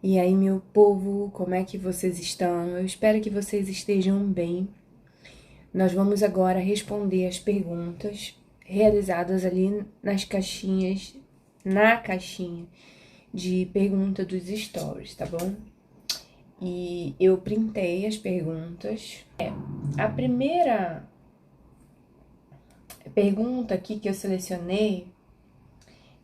E aí, meu povo, como é que vocês estão? Eu espero que vocês estejam bem. Nós vamos agora responder as perguntas realizadas ali na caixinha de pergunta dos stories, tá bom? E eu printei as perguntas. A primeira pergunta aqui que eu selecionei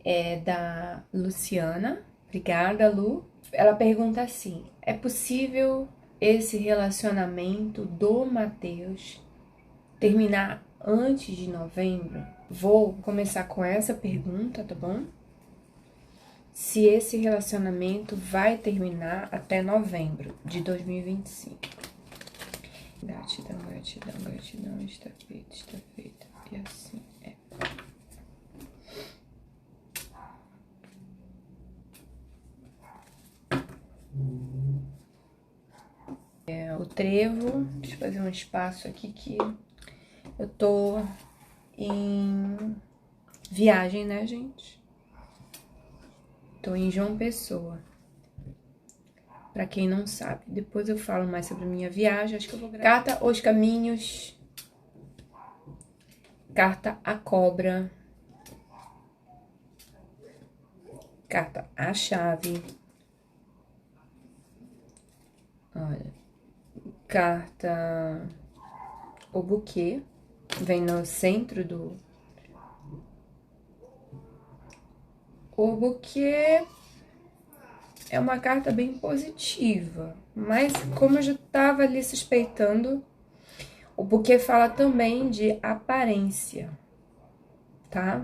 é da Luciana. Obrigada, Lu. Ela pergunta assim: é possível esse relacionamento do Matheus terminar antes de novembro? Vou começar com essa pergunta, tá bom? Se esse relacionamento vai terminar até novembro de 2025. Gratidão, gratidão, gratidão, está feito, e assim é. O trevo, deixa eu fazer um espaço aqui que eu tô em viagem, né, gente? Tô em João Pessoa. Pra quem não sabe, depois eu falo mais sobre a minha viagem, acho que eu vou gravar. Carta Os Caminhos. Carta A Cobra. Carta A Chave. Olha. Carta O Buquê. Vem no centro do... O buquê é uma carta bem positiva, mas como eu já estava ali suspeitando, o buquê fala também de aparência, tá?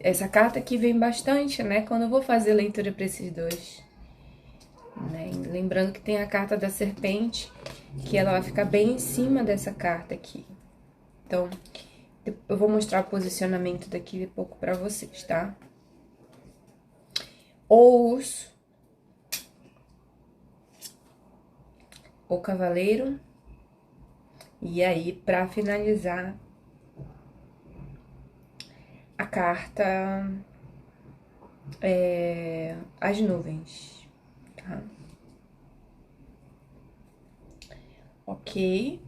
Essa carta aqui vem bastante, né? Quando eu vou fazer leitura para esses dois, né? Lembrando que tem a carta da serpente, que ela vai ficar bem em cima dessa carta aqui. Então, eu vou mostrar o posicionamento daqui a pouco para vocês, tá? O urso, o cavaleiro, e aí, para finalizar, a carta as nuvens, tá? Ok.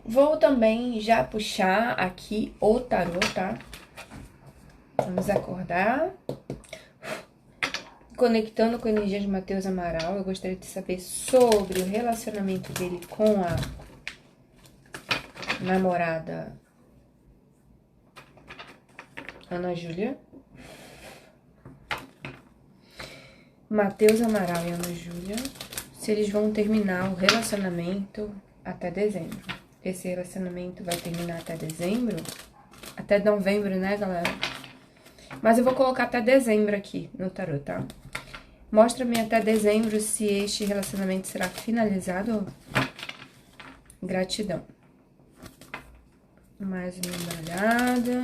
Vou também já puxar aqui o tarô, tá? Vamos acordar. Conectando com a energia de Matheus Amaral, eu gostaria de saber sobre o relacionamento dele com a namorada Ana Júlia. Matheus Amaral e Ana Júlia, se eles vão terminar o relacionamento até dezembro. Esse relacionamento vai terminar até dezembro? Até novembro, né, galera? Mas eu vou colocar até dezembro aqui no tarô, tá? Mostra-me até dezembro se este relacionamento será finalizado. Gratidão. Mais uma embaralhada.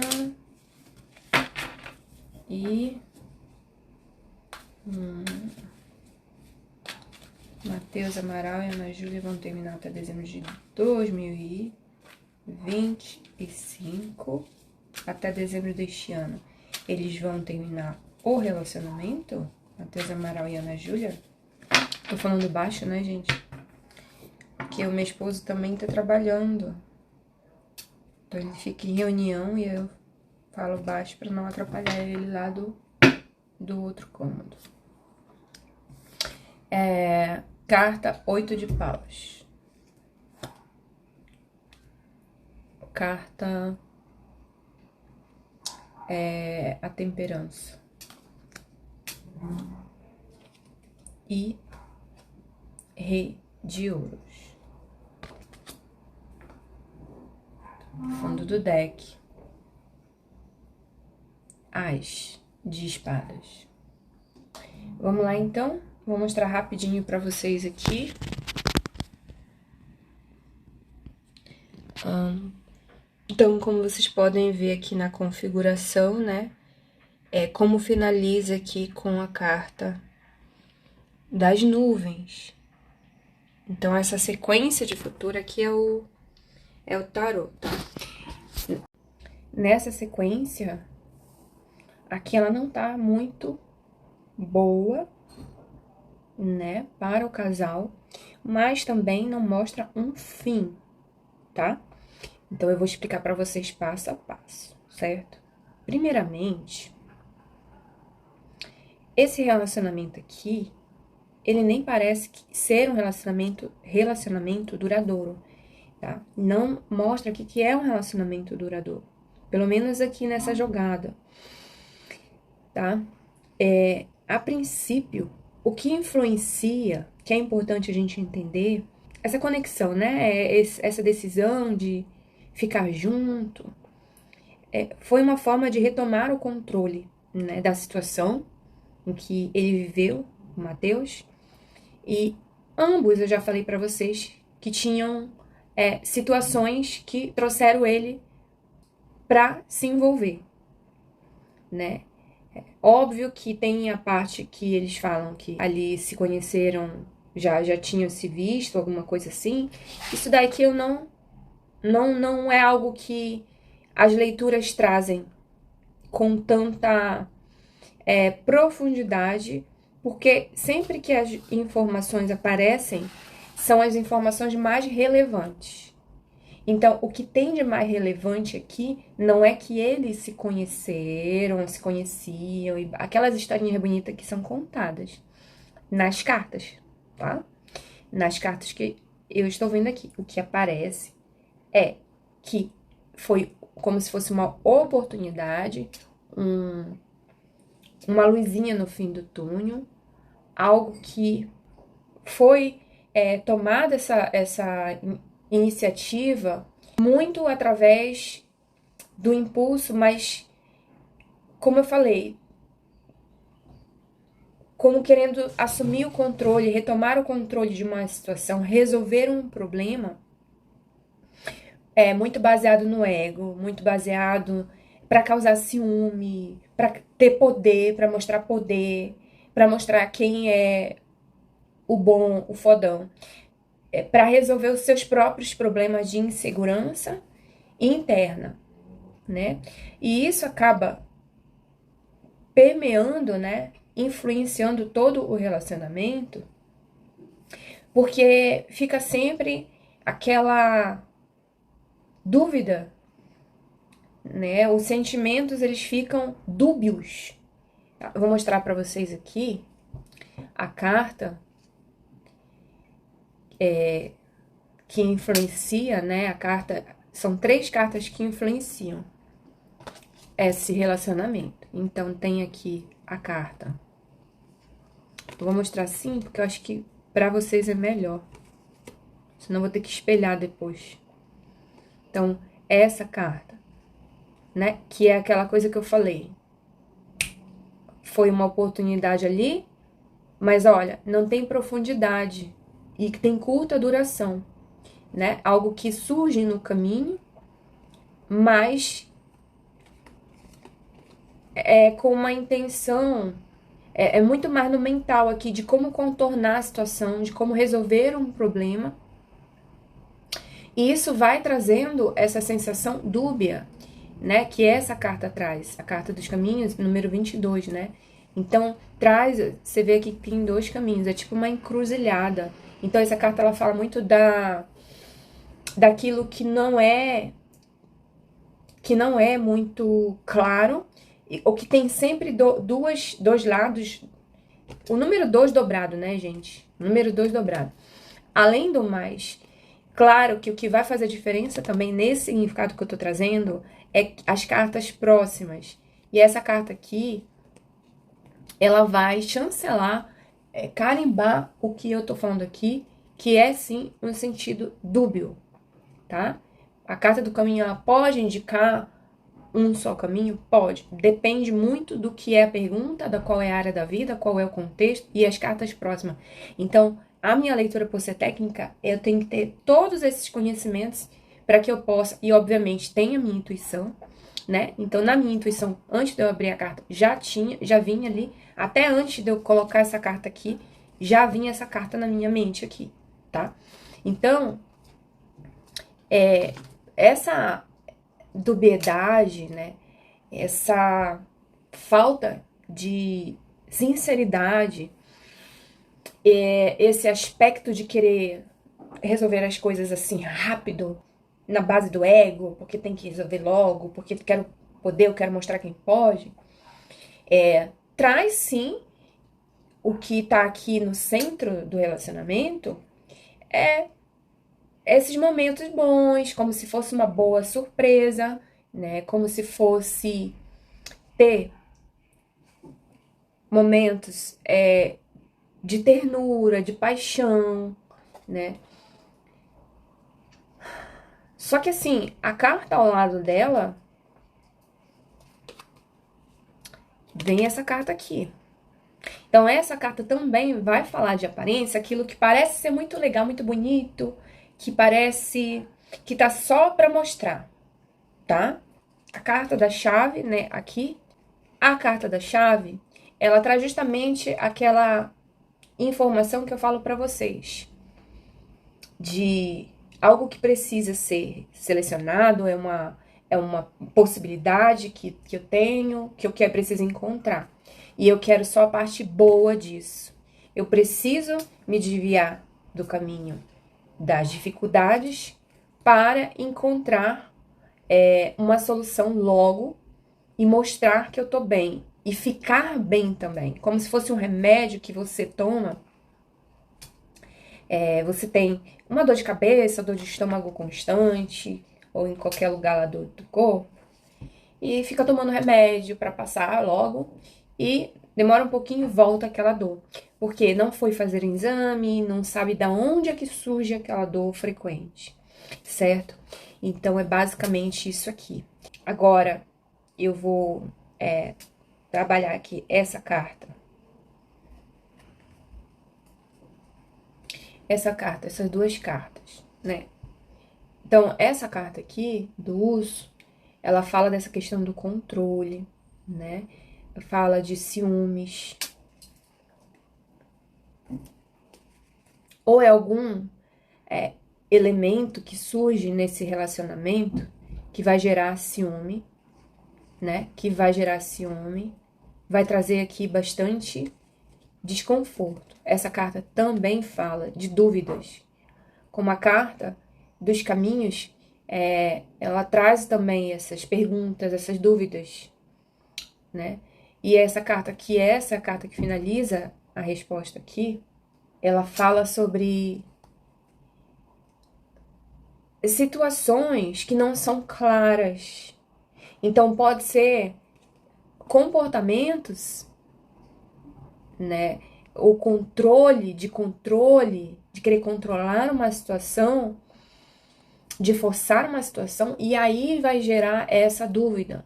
E... Matheus Amaral e Ana Júlia vão terminar até dezembro de 2025. Até dezembro deste ano. Eles vão terminar o relacionamento? Matheus Amaral e Ana Júlia? Tô falando baixo, né, gente? Porque o meu esposo também tá trabalhando. Então ele fica em reunião e eu falo baixo pra não atrapalhar ele lá do outro cômodo. Carta 8 de paus. Carta a temperança. E Rei de ouros. Fundo do deck. As de espadas. Vamos lá, então. Vou mostrar rapidinho pra vocês aqui. Então, como vocês podem ver aqui na configuração, né? Como finaliza aqui com a carta das nuvens. Então, essa sequência de futuro aqui é o tarô, tá? Nessa sequência, aqui ela não tá muito boa, né, para o casal, mas também não mostra um fim, tá? Então, eu vou explicar para vocês passo a passo, certo? Primeiramente, esse relacionamento aqui, ele nem parece ser um relacionamento duradouro, tá? Não mostra o que é um relacionamento duradouro. Pelo menos aqui nessa jogada, tá? A princípio, o que influencia, que é importante a gente entender, essa conexão, né? Essa decisão de ficar junto, foi uma forma de retomar o controle, né, da situação em que ele viveu, o Mateus, e ambos, eu já falei pra vocês, que tinham situações que trouxeram ele pra se envolver, né? Óbvio que tem a parte que eles falam que ali se conheceram, já tinham se visto, alguma coisa assim. Isso daí que eu não é algo que as leituras trazem com tanta profundidade, porque sempre que as informações aparecem, são as informações mais relevantes. Então, o que tem de mais relevante aqui não é que eles se conheceram, se conheciam, e aquelas historinhas bonitas que são contadas nas cartas, tá? Nas cartas que eu estou vendo aqui. O que aparece é que foi como se fosse uma oportunidade, uma luzinha no fim do túnel, algo que foi tomada essa iniciativa muito através do impulso, mas, como eu falei, como querendo assumir o controle, retomar o controle de uma situação, resolver um problema, muito baseado no ego, muito baseado para causar ciúme, para ter poder, para mostrar quem é o bom, o fodão, para resolver os seus próprios problemas de insegurança interna, né? E isso acaba permeando, né? Influenciando todo o relacionamento, porque fica sempre aquela dúvida, né? Os sentimentos, eles ficam dúbios. Eu vou mostrar para vocês aqui a carta que influencia, né? A carta, são 3 cartas que influenciam esse relacionamento. Então, tem aqui a carta. Eu vou mostrar assim, porque eu acho que pra vocês é melhor. Senão eu vou ter que espelhar depois. Então, essa carta, né? Que é aquela coisa que eu falei. Foi uma oportunidade ali, mas olha, não tem profundidade e tem curta duração, né? Algo que surge no caminho, mas com uma intenção, muito mais no mental aqui, de como contornar a situação, de como resolver um problema. E isso vai trazendo essa sensação dúbia, né? Que essa carta traz, a carta dos caminhos, número 22, né? Então, traz, você vê aqui que tem 2 caminhos, é tipo uma encruzilhada. Então, essa carta, ela fala muito daquilo que não é muito claro, ou que tem sempre dois lados. O número 2 dobrado, né, gente? O número 2 dobrado. Além do mais, claro que o que vai fazer diferença também nesse significado que eu tô trazendo é as cartas próximas. E essa carta aqui, ela vai chancelar, carimbar o que eu tô falando aqui, que é sim um sentido dúbio, tá? A carta do caminho, ela pode indicar um só caminho? Pode. Depende muito do que é a pergunta, da qual é a área da vida, qual é o contexto e as cartas próximas. Então, a minha leitura, por ser técnica, eu tenho que ter todos esses conhecimentos para que eu possa, e obviamente tem a minha intuição, né? Então, na minha intuição, antes de eu abrir a carta, já vinha ali, até antes de eu colocar essa carta aqui, já vinha essa carta na minha mente aqui, tá? Então, essa dubiedade, né? Essa falta de sinceridade, esse aspecto de querer resolver as coisas assim rápido, na base do ego, porque tem que resolver logo, porque eu quero poder, eu quero mostrar quem pode, traz sim o que tá aqui no centro do relacionamento, é esses momentos bons, como se fosse uma boa surpresa, né? Como se fosse ter momentos de ternura, de paixão, né? Só que assim, a carta ao lado dela vem essa carta aqui. Então essa carta também vai falar de aparência, aquilo que parece ser muito legal, muito bonito, que parece que tá só para mostrar, tá? A carta da chave, né, aqui, a carta da chave, ela traz justamente aquela informação que eu falo para vocês, de algo que precisa ser selecionado, é uma possibilidade que eu tenho, que eu quero, preciso encontrar. E eu quero só a parte boa disso. Eu preciso me desviar do caminho das dificuldades para encontrar uma solução logo e mostrar que eu tô bem. E ficar bem também. Como se fosse um remédio que você toma. Você tem uma dor de cabeça, dor de estômago constante, ou em qualquer lugar lá do corpo, e fica tomando remédio para passar logo, e demora um pouquinho e volta aquela dor. Porque não foi fazer exame, não sabe da onde é que surge aquela dor frequente, certo? Então é basicamente isso aqui. Agora eu vou trabalhar aqui essa carta. Essas duas cartas, né? Então, essa carta aqui, do urso, ela fala dessa questão do controle, né? Fala de ciúmes. Ou é algum elemento que surge nesse relacionamento que vai gerar ciúme, né? Que vai gerar ciúme, vai trazer aqui bastante desconforto. Essa carta também fala de dúvidas. Como a carta dos caminhos, ela traz também essas perguntas, essas dúvidas, né? E essa carta aqui, essa carta que finaliza a resposta aqui, ela fala sobre situações que não são claras. Então pode ser comportamentos, né? O controle, de querer controlar uma situação, de forçar uma situação, e aí vai gerar essa dúvida,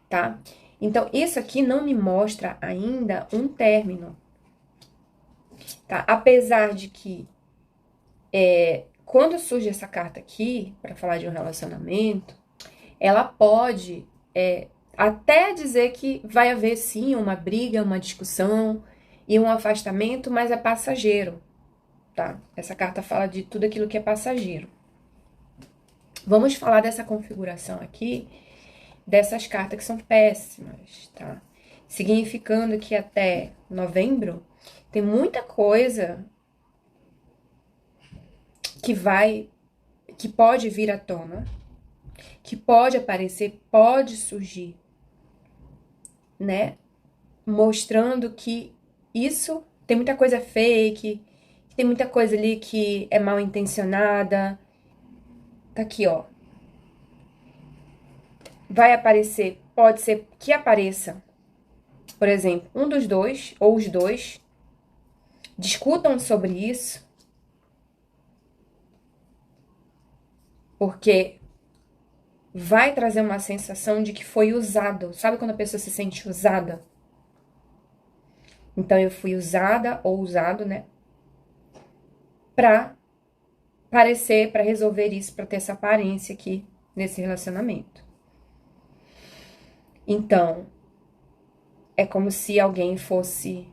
tá? Então, isso aqui não me mostra ainda um término, tá? Apesar de que, quando surge essa carta aqui, para falar de um relacionamento, ela pode até dizer que vai haver, sim, uma briga, uma discussão e um afastamento, mas é passageiro, tá? Essa carta fala de tudo aquilo que é passageiro. Vamos falar dessa configuração aqui, dessas cartas que são péssimas, tá? Significando que até novembro tem muita coisa que pode vir à tona, que pode aparecer, pode surgir, né? Mostrando que isso tem muita coisa fake, tem muita coisa ali que é mal intencionada. Tá aqui, ó. Vai aparecer, pode ser que apareça, por exemplo, um dos dois ou os dois discutam sobre isso, porque vai trazer uma sensação de que foi usado. Sabe quando a pessoa se sente usada? Então eu fui usada ou usado, né? Pra parecer, pra resolver isso, pra ter essa aparência aqui nesse relacionamento. Então, é como se alguém fosse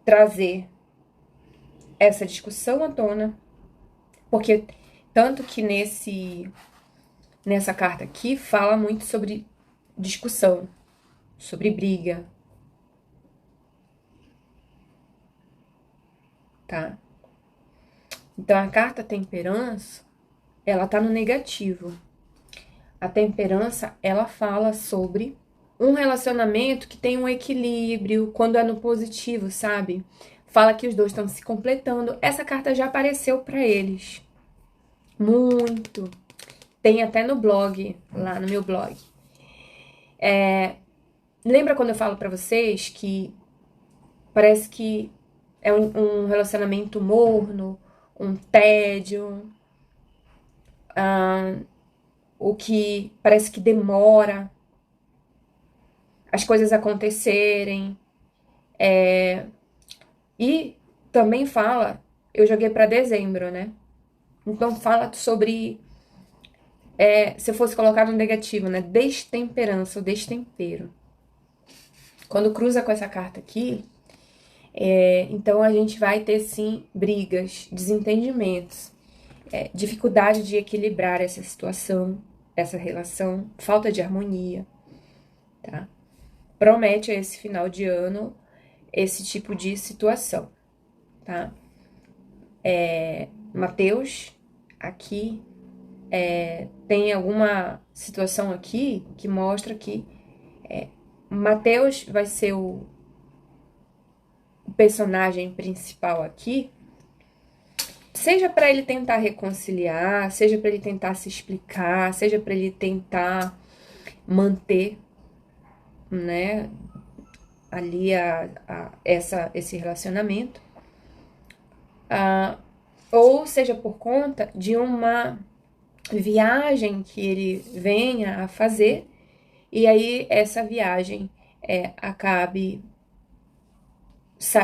trazer essa discussão à tona, porque tanto que nessa carta aqui fala muito sobre discussão, sobre briga, tá? Então, a carta temperança, ela tá no negativo. A temperança, ela fala sobre um relacionamento que tem um equilíbrio, quando é no positivo, sabe? Fala que os dois estão se completando. Essa carta já apareceu pra eles. Muito. Tem até no blog, lá no meu blog. Lembra quando eu falo pra vocês que parece que é um relacionamento morno, um tédio, o que parece que demora as coisas acontecerem. E também fala, eu joguei pra dezembro, né? Então fala sobre, se eu fosse colocar no negativo, né? Destemperança, o destempero. Quando cruza com essa carta aqui, então a gente vai ter sim brigas, desentendimentos, dificuldade de equilibrar essa situação, essa relação, falta de harmonia, tá? Promete a esse final de ano esse tipo de situação, tá? Mateus, aqui, tem alguma situação aqui que mostra que Mateus vai ser o personagem principal aqui, seja para ele tentar reconciliar, seja para ele tentar se explicar, seja para ele tentar manter, né, ali esse relacionamento, ou seja por conta de uma viagem que ele venha a fazer, e aí essa viagem acabe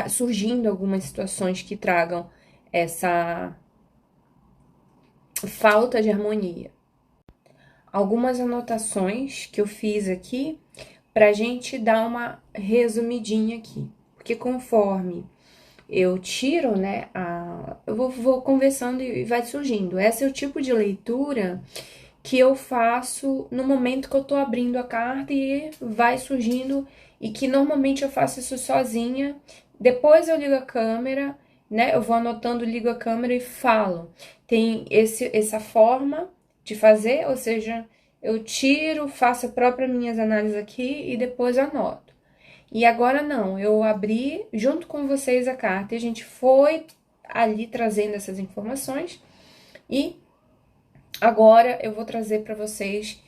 surgindo algumas situações que tragam essa falta de harmonia. Algumas anotações que eu fiz aqui pra gente dar uma resumidinha aqui, porque conforme eu tiro, né, eu vou conversando e vai surgindo. Esse é o tipo de leitura que eu faço no momento que eu tô abrindo a carta e vai surgindo, e que normalmente eu faço isso sozinha. Depois eu ligo a câmera, né, eu vou anotando, ligo a câmera e falo. Tem essa forma de fazer, ou seja, eu tiro, faço as próprias minhas análises aqui e depois anoto. E agora não, eu abri junto com vocês a carta e a gente foi ali trazendo essas informações, e agora eu vou trazer para vocês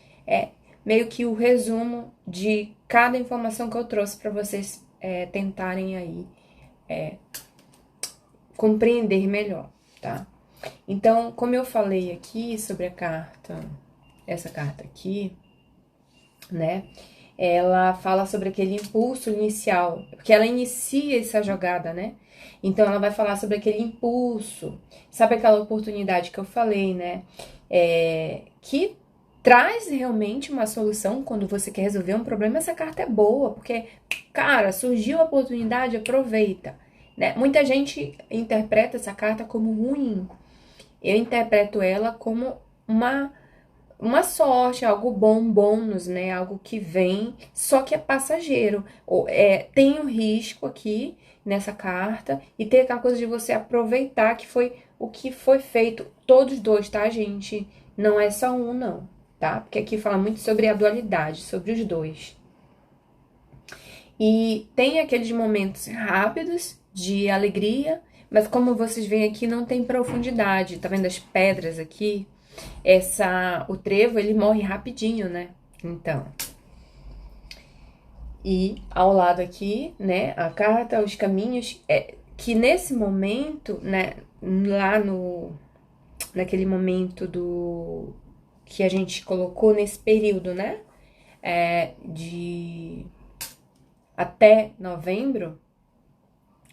meio que o resumo de cada informação que eu trouxe para vocês tentarem aí compreender melhor, tá? Então, como eu falei aqui sobre a carta, essa carta aqui, né? Ela fala sobre aquele impulso inicial, porque ela inicia essa jogada, né? Então, ela vai falar sobre aquele impulso, sabe aquela oportunidade que eu falei, né? Que traz realmente uma solução quando você quer resolver um problema. Essa carta é boa, porque, cara, surgiu a oportunidade, aproveita, né? Muita gente interpreta essa carta como ruim. Eu interpreto ela como uma sorte, algo bom, um bônus, né? Algo que vem, só que é passageiro. Tem um risco aqui nessa carta, e tem aquela coisa de você aproveitar que foi o que foi feito. Todos dois, tá, gente? Não é só um, não, tá? Porque aqui fala muito sobre a dualidade, sobre os dois. E tem aqueles momentos rápidos de alegria, mas como vocês veem aqui, não tem profundidade. Tá vendo as pedras aqui? O trevo, ele morre rapidinho, né? Então. E ao lado aqui, né, a carta, os caminhos, que nesse momento, né, lá naquele momento que a gente colocou nesse período, né, de até novembro.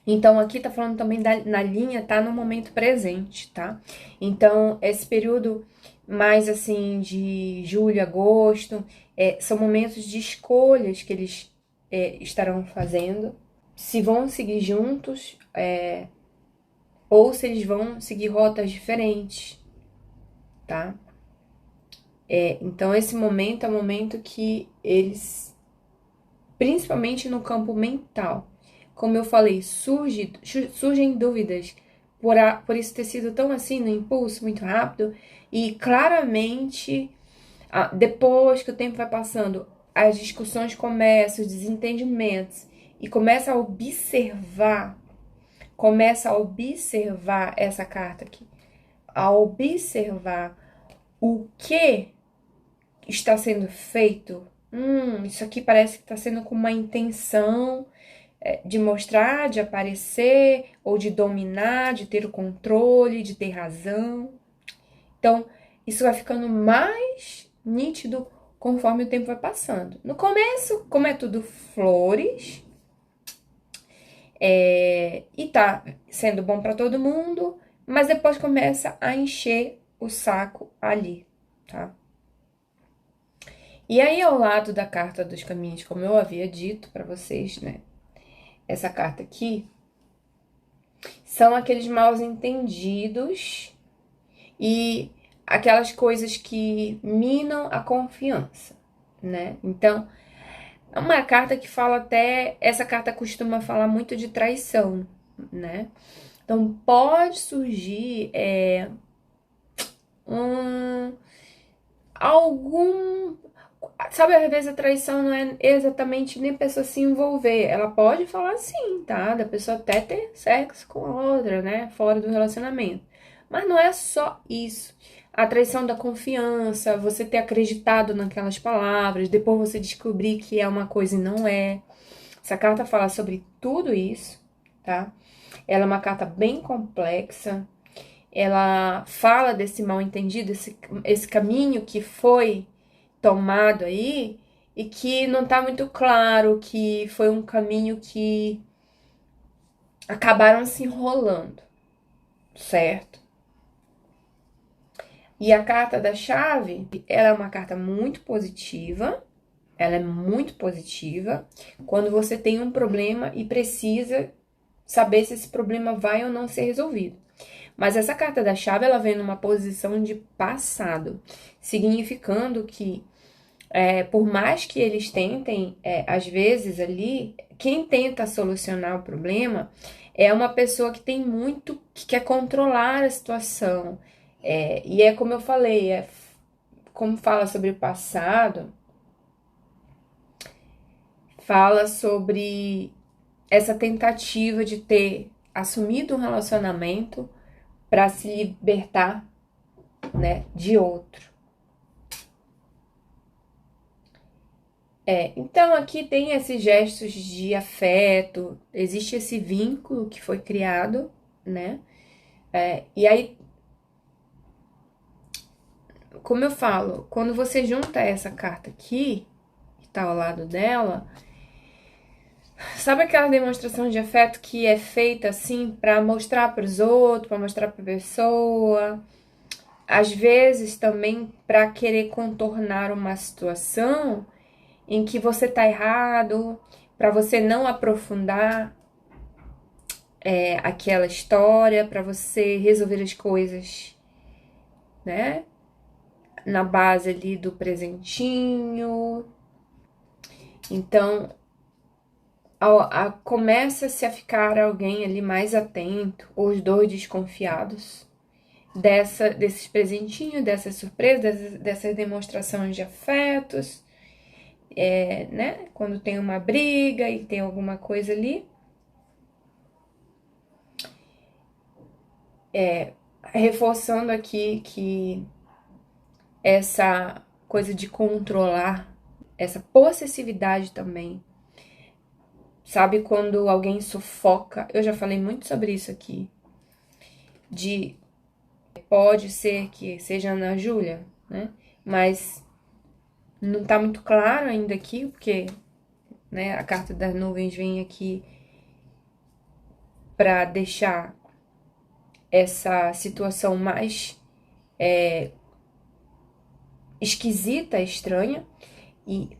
Então, aqui tá falando também na linha, tá no momento presente, tá? Então, esse período mais, assim, de julho, agosto, são momentos de escolhas que eles estarão fazendo. Se vão seguir juntos, ou se eles vão seguir rotas diferentes, tá? Então, esse momento é o momento que eles, principalmente no campo mental, como eu falei, surgem dúvidas por isso ter sido tão assim, no impulso, muito rápido, e claramente, depois que o tempo vai passando, as discussões começam, os desentendimentos, e começa a observar essa carta aqui, a observar o que está sendo feito. Isso aqui parece que está sendo com uma intenção de mostrar, de aparecer, ou de dominar, de ter o controle, de ter razão. Então, isso vai ficando mais nítido conforme o tempo vai passando. No começo, como é tudo flores, e tá sendo bom para todo mundo, mas depois começa a encher o saco ali, tá? E aí, ao lado da carta dos caminhos, como eu havia dito para vocês, né? Essa carta aqui são aqueles mal entendidos e aquelas coisas que minam a confiança, né? Então, é uma carta que fala até. Essa carta costuma falar muito de traição, né? Então, pode surgir algum. Sabe, às vezes a traição não é exatamente nem a pessoa se envolver. Ela pode falar sim, tá? Da pessoa até ter sexo com a outra, né? Fora do relacionamento. Mas não é só isso. A traição da confiança, você ter acreditado naquelas palavras, depois você descobrir que é uma coisa e não é. Essa carta fala sobre tudo isso, tá? Ela é uma carta bem complexa. Ela fala desse mal entendido, esse caminho que foi tomado aí e que não tá muito claro, que foi um caminho que acabaram se enrolando, certo? E a carta da chave, ela é uma carta muito positiva, ela é muito positiva quando você tem um problema e precisa saber se esse problema vai ou não ser resolvido. Mas essa carta da chave, ela vem numa posição de passado, significando que por mais que eles tentem, às vezes ali, quem tenta solucionar o problema é uma pessoa que tem muito, que quer controlar a situação. E é como eu falei, como fala sobre o passado, fala sobre essa tentativa de ter assumido um relacionamento para se libertar, né, de outro. Então aqui tem esses gestos de afeto, existe esse vínculo que foi criado, né? E aí, como eu falo, quando você junta essa carta aqui, que tá ao lado dela, sabe aquela demonstração de afeto que é feita assim para mostrar para os outros, para mostrar para a pessoa, às vezes também para querer contornar uma situação em que você tá errado, para você não aprofundar aquela história, para você resolver as coisas, né? Na base ali do presentinho. Então, começa-se a ficar alguém ali mais atento, os dois desconfiados desses presentinhos, dessas surpresas, dessas demonstrações de afetos, né? Quando tem uma briga e tem alguma coisa ali. Reforçando aqui que essa coisa de controlar, essa possessividade também. Sabe quando alguém sufoca? Eu já falei muito sobre isso aqui. Pode ser que seja Ana Júlia, né? Mas não tá muito claro ainda aqui, porque, né, a carta das nuvens vem aqui para deixar essa situação mais esquisita, estranha, e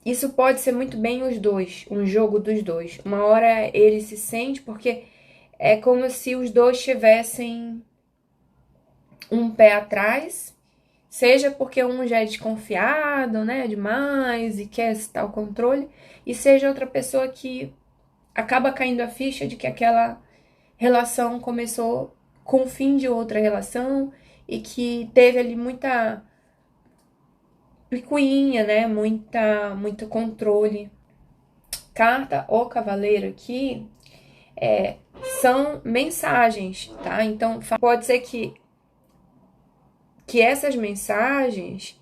isso pode ser muito bem os dois, um jogo dos dois. Uma hora ele se sente, porque é como se os dois tivessem um pé atrás, seja porque um já é desconfiado, né, demais e quer citar o controle, e seja outra pessoa que acaba caindo a ficha de que aquela relação começou com o fim de outra relação e que teve ali muita picuinha, né? Muito controle. Carta ou cavaleiro aqui são mensagens, tá? Então pode ser que essas mensagens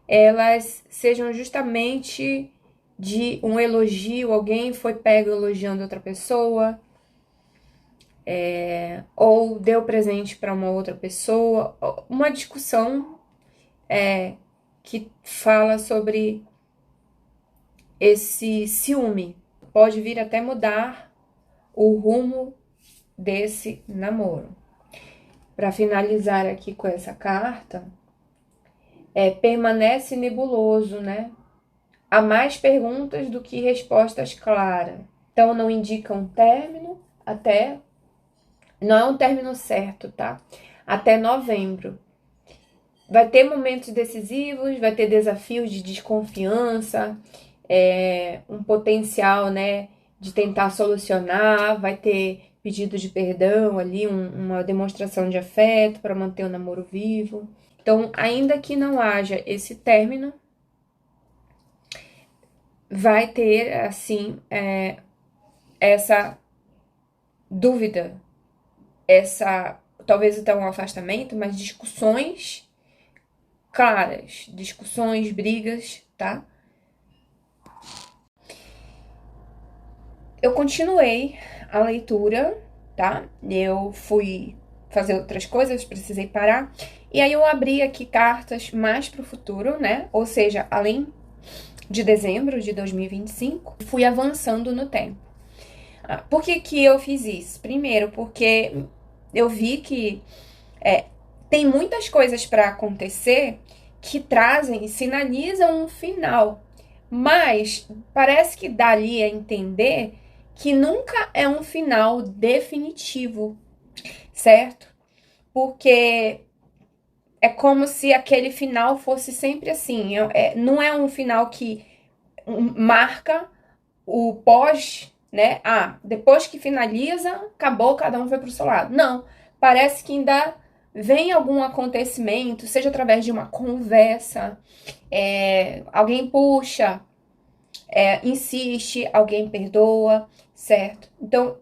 elas sejam justamente de um elogio, alguém foi pego elogiando outra pessoa, ou deu presente para uma outra pessoa, uma discussão que fala sobre esse ciúme. Pode vir até mudar o rumo desse namoro. Para finalizar aqui com essa carta, permanece nebuloso, né? Há mais perguntas do que respostas claras. Então, não indica um término até... Não é um término certo, tá? Até novembro. Vai ter momentos decisivos, vai ter desafios de desconfiança, um potencial, né, de tentar solucionar, vai ter pedido de perdão ali, uma demonstração de afeto para manter o namoro vivo. Então, ainda que não haja esse término, vai ter, assim, essa dúvida, talvez até um afastamento, mas discussões claras, discussões, brigas, tá? Eu continuei a leitura, tá? Eu fui fazer outras coisas, precisei parar. E aí eu abri aqui cartas mais pro futuro, né? Ou seja, além de dezembro de 2025, fui avançando no tempo. Por que eu fiz isso? Primeiro, porque eu vi que tem muitas coisas para acontecer que trazem, sinalizam um final. Mas parece que dá ali a entender que nunca é um final definitivo, certo? Porque é como se aquele final fosse sempre assim. Não é um final que marca o pós, né? Depois que finaliza, acabou, cada um foi pro seu lado. Não, parece que ainda vem algum acontecimento, seja através de uma conversa, alguém puxa, insiste, alguém perdoa, certo? Então,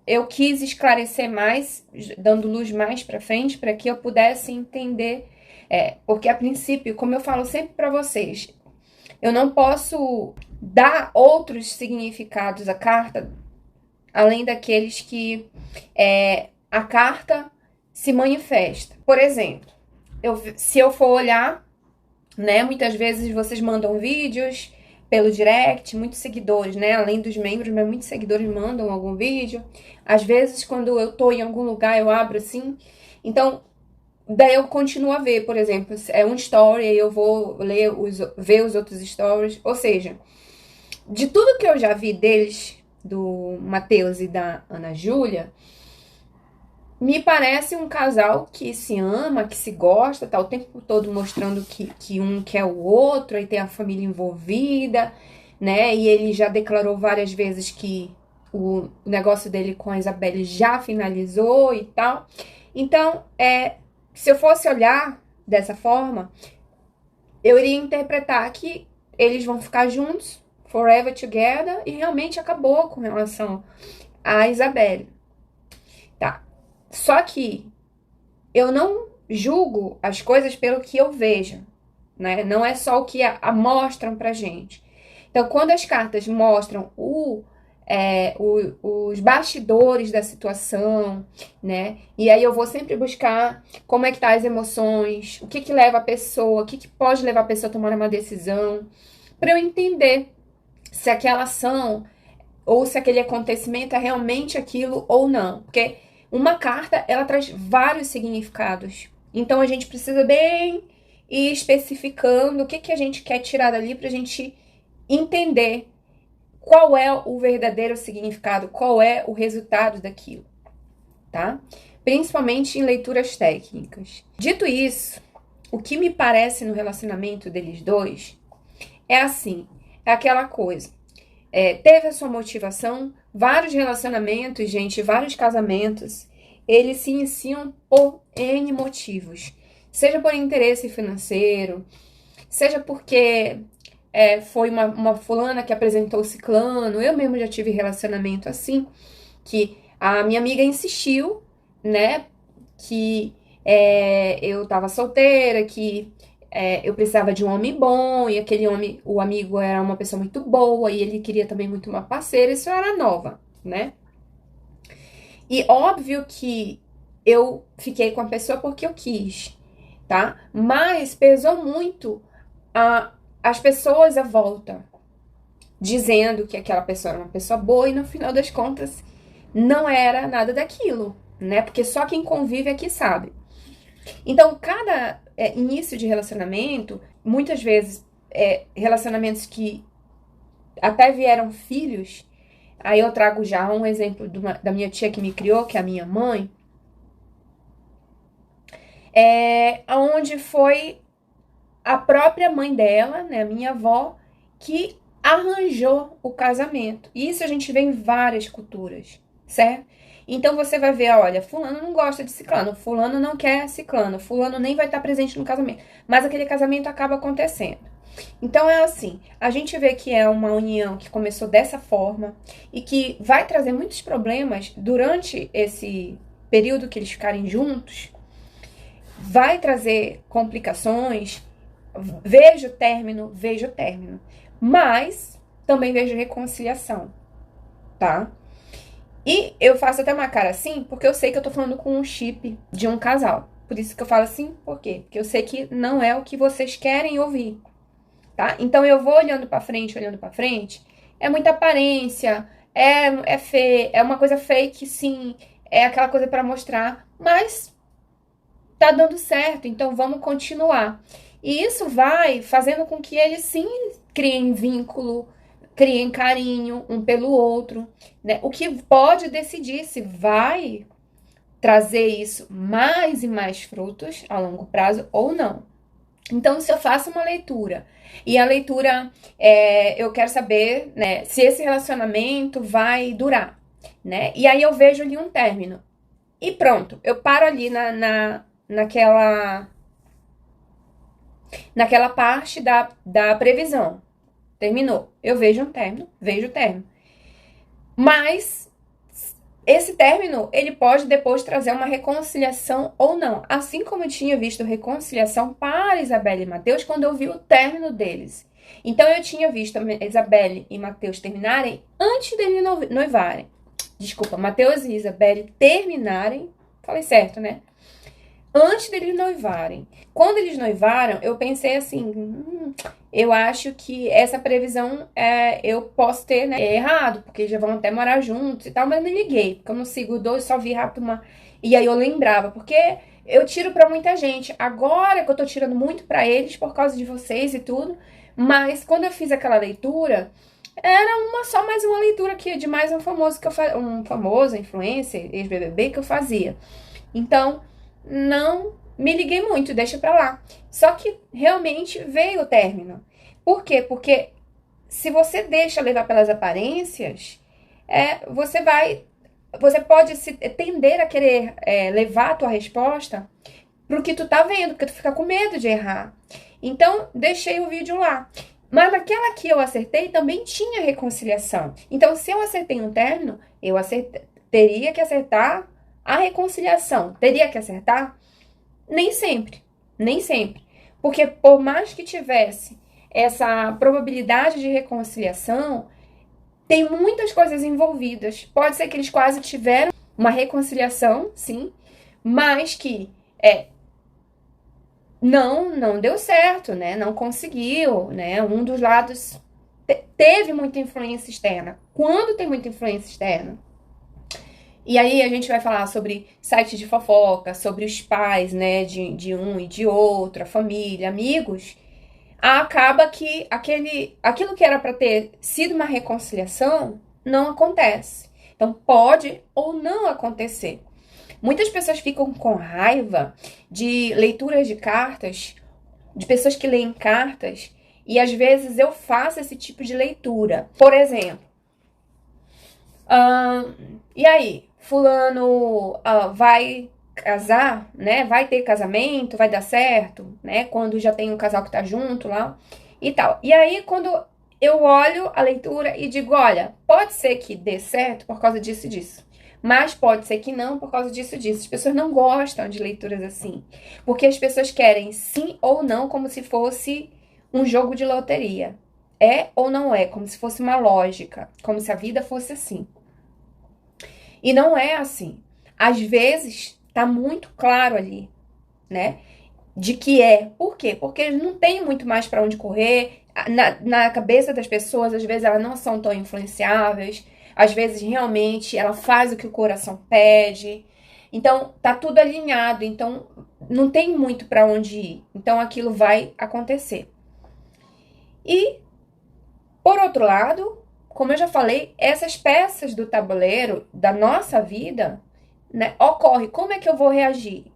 eu quis esclarecer mais, dando luz mais pra frente, para que eu pudesse entender, porque a princípio, como eu falo sempre pra vocês, eu não posso dar outros significados à carta, além daqueles que a carta se manifesta. Por exemplo, se eu for olhar, né, muitas vezes vocês mandam vídeos pelo direct, muitos seguidores, né, além dos membros, mas muitos seguidores mandam algum vídeo. Às vezes, quando eu tô em algum lugar, eu abro assim. Então, daí eu continuo a ver, por exemplo, um story, aí eu vou ver os outros stories. Ou seja, de tudo que eu já vi deles, do Matheus e da Ana Júlia, me parece um casal que se ama, que se gosta, tá o tempo todo mostrando que um quer o outro, aí tem a família envolvida, né? E ele já declarou várias vezes que o negócio dele com a Isabelle já finalizou e tal. Então, se eu fosse olhar dessa forma, eu iria interpretar que eles vão ficar juntos, forever together, e realmente acabou com relação a Isabelle. Tá. Só que eu não julgo as coisas pelo que eu vejo, né? Não é só o que mostram pra gente. Então, quando as cartas mostram os bastidores da situação, né? E aí eu vou sempre buscar como é que tá as emoções, o que leva a pessoa, o que pode levar a pessoa a tomar uma decisão, para eu entender se aquela ação ou se aquele acontecimento é realmente aquilo ou não. Porque uma carta, ela traz vários significados. Então, a gente precisa bem ir especificando o que a gente quer tirar dali pra gente entender qual é o verdadeiro significado, qual é o resultado daquilo, tá? Principalmente em leituras técnicas. Dito isso, o que me parece no relacionamento deles dois é assim, é aquela coisa. teve a sua motivação. Vários relacionamentos, gente, vários casamentos, eles se iniciam por N motivos. Seja por interesse financeiro, seja porque foi uma fulana que apresentou o ciclano. Eu mesmo já tive relacionamento assim, que a minha amiga insistiu, né, que eu tava solteira, que eu precisava de um homem bom, e aquele homem, o amigo era uma pessoa muito boa, e ele queria também muito uma parceira. Isso eu era nova, né? E óbvio que eu fiquei com a pessoa porque eu quis, tá? Mas pesou muito as pessoas à volta, dizendo que aquela pessoa era uma pessoa boa, e no final das contas não era nada daquilo, né? Porque só quem convive é que sabe. Então, cada início de relacionamento, muitas vezes relacionamentos que até vieram filhos. Aí eu trago já um exemplo da minha tia que me criou, que é a minha mãe, onde foi a própria mãe dela, né, a minha avó, que arranjou o casamento. E isso a gente vê em várias culturas, certo? Então você vai ver, olha, fulano não gosta de ciclano, fulano não quer ciclano, fulano nem vai estar presente no casamento, mas aquele casamento acaba acontecendo. Então é assim, a gente vê que é uma união que começou dessa forma e que vai trazer muitos problemas durante esse período que eles ficarem juntos, vai trazer complicações. Vejo término, mas também vejo reconciliação, tá? E eu faço até uma cara assim, porque eu sei que eu tô falando com um chip de um casal. Por isso que eu falo assim, por quê? Porque eu sei que não é o que vocês querem ouvir, tá? Então eu vou olhando pra frente, é muita aparência, é uma coisa fake, sim, é aquela coisa pra mostrar, mas tá dando certo, então vamos continuar. E isso vai fazendo com que eles sim criem vínculo, criem carinho um pelo outro, né? O que pode decidir se vai trazer isso mais e mais frutos a longo prazo ou não. Então, se eu faço uma leitura e a leitura eu quero saber, né, se esse relacionamento vai durar, né? E aí eu vejo ali um término. E pronto, eu paro ali naquela parte da previsão. Terminou. Eu vejo um término, vejo o término. Mas esse término, ele pode depois trazer uma reconciliação ou não. Assim como eu tinha visto reconciliação para Isabelle e Mateus quando eu vi o término deles. Então eu tinha visto Isabelle e Mateus terminarem antes deles noivarem. Desculpa, Mateus e Isabelle terminarem. Falei certo, né? Antes deles noivarem. Quando eles noivaram, eu pensei assim, eu acho que essa previsão eu posso ter, né, errado, porque já vão até morar juntos e tal, mas me liguei, porque eu não sigo dois, só vi rápido uma... E aí eu lembrava, porque eu tiro pra muita gente, agora que eu tô tirando muito pra eles, por causa de vocês e tudo, mas quando eu fiz aquela leitura, era só mais uma leitura aqui, de mais um famoso que eu fazia, um famoso influencer, ex-BBB, que eu fazia. Então, não me liguei muito, deixa pra lá. Só que realmente veio o término. Por quê? Porque se você deixa levar pelas aparências, você pode tender a querer levar a tua resposta pro que tu tá vendo, porque tu fica com medo de errar. Então, deixei o vídeo lá. Mas naquela que eu acertei também tinha reconciliação. Então, se eu acertei um término, teria que acertar a reconciliação. Teria que acertar? Nem sempre. Nem sempre. Porque por mais que tivesse essa probabilidade de reconciliação, tem muitas coisas envolvidas. Pode ser que eles quase tiveram uma reconciliação, sim, mas que não deu certo, né? Não conseguiu, né? Um dos lados teve muita influência externa. Quando tem muita influência externa? E aí a gente vai falar sobre sites de fofoca, sobre os pais, né, de um e de outro, a família, amigos. Acaba que aquilo que era para ter sido uma reconciliação não acontece. Então pode ou não acontecer. Muitas pessoas ficam com raiva de leituras de cartas, de pessoas que leem cartas, e às vezes eu faço esse tipo de leitura. Por exemplo, E aí, fulano vai casar, né? Vai ter casamento, vai dar certo, né? Quando já tem um casal que tá junto lá e tal. E aí, quando eu olho a leitura e digo, olha, pode ser que dê certo por causa disso e disso. Mas pode ser que não por causa disso e disso. As pessoas não gostam de leituras assim. Porque as pessoas querem sim ou não como se fosse um jogo de loteria. É ou não é, como se fosse uma lógica, como se a vida fosse assim. E não é assim. Às vezes tá muito claro ali, né? De que é. Por quê? Porque eles não têm muito mais para onde correr. Na cabeça das pessoas, às vezes elas não são tão influenciáveis. Às vezes realmente ela faz o que o coração pede. Então tá tudo alinhado. Então não tem muito para onde ir. Então aquilo vai acontecer. E por outro lado, como eu já falei, essas peças do tabuleiro da nossa vida, né, ocorre. Como é que eu vou reagir?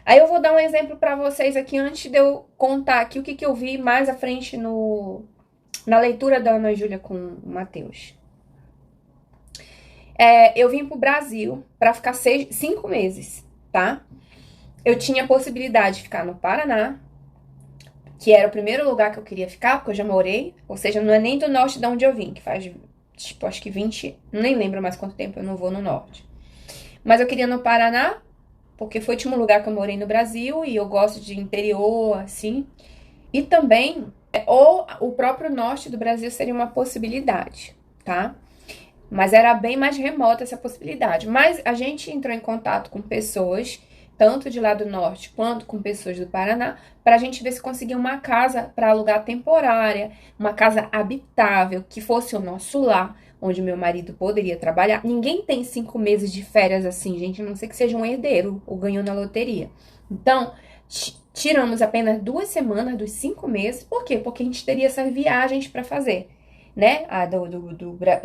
Aí eu vou dar um exemplo para vocês aqui antes de eu contar aqui o que eu vi mais à frente na leitura da Ana Júlia com o Matheus. Eu vim pro Brasil para ficar 5 meses, tá? Eu tinha a possibilidade de ficar no Paraná, que era o primeiro lugar que eu queria ficar, porque eu já morei, ou seja, não é nem do norte de onde eu vim, que faz, tipo, acho que 20, nem lembro mais quanto tempo eu não vou no norte. Mas eu queria no Paraná, porque foi o último lugar que eu morei no Brasil, e eu gosto de interior, assim. E também, ou o próprio norte do Brasil seria uma possibilidade, tá? Mas era bem mais remota essa possibilidade. Mas a gente entrou em contato com pessoas, tanto de lá do norte quanto com pessoas do Paraná, para a gente ver se conseguia uma casa para alugar temporária, uma casa habitável, que fosse o nosso lar, onde meu marido poderia trabalhar. Ninguém tem 5 meses de férias assim, gente, a não ser que seja um herdeiro ou ganhou na loteria. Então, tiramos apenas 2 semanas dos 5 meses. Por quê? Porque a gente teria essas viagens para fazer, né?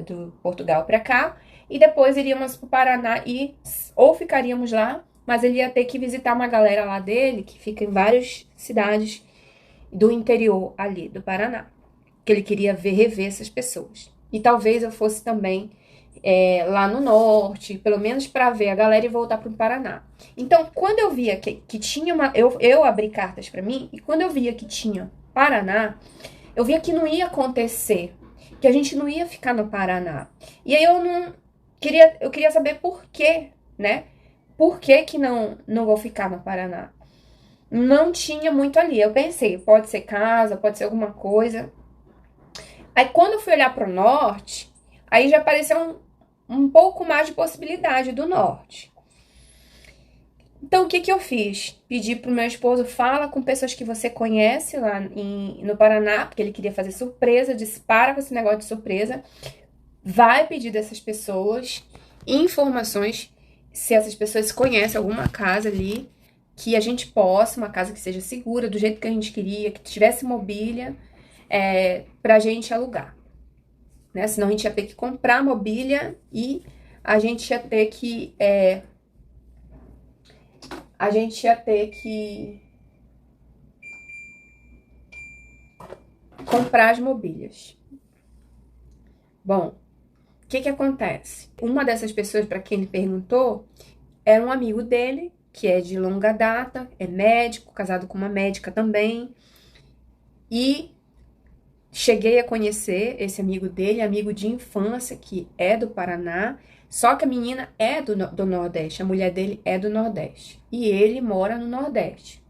Do Portugal para cá. E depois iríamos para o Paraná e ou ficaríamos lá, mas ele ia ter que visitar uma galera lá dele, que fica em várias cidades do interior ali do Paraná. Que ele queria rever essas pessoas. E talvez eu fosse também lá no norte, pelo menos para ver a galera e voltar para o Paraná. Então, quando eu via que tinha uma... Eu abri cartas para mim, e quando eu via que tinha Paraná, eu via que não ia acontecer, que a gente não ia ficar no Paraná. E aí eu queria saber por quê, né? Por que não vou ficar no Paraná? Não tinha muito ali. Eu pensei, pode ser casa, pode ser alguma coisa. Aí quando eu fui olhar para o norte, aí já apareceu um pouco mais de possibilidade do norte. Então, o que eu fiz? Pedi pro meu esposo, fala com pessoas que você conhece lá no Paraná, porque ele queria fazer surpresa, disse, para com esse negócio de surpresa, vai pedir dessas pessoas informações, se essas pessoas conhecem alguma casa ali, que a gente possa, uma casa que seja segura, do jeito que a gente queria, que tivesse mobília, pra gente alugar, né? Senão a gente ia ter que comprar mobília e a gente ia ter que comprar as mobílias. Bom, o que acontece? Uma dessas pessoas para quem ele perguntou era um amigo dele, que é de longa data, é médico, casado com uma médica também, e cheguei a conhecer esse amigo dele, amigo de infância, que é do Paraná, só que a menina é do Nordeste, a mulher dele é do Nordeste, e ele mora no Nordeste.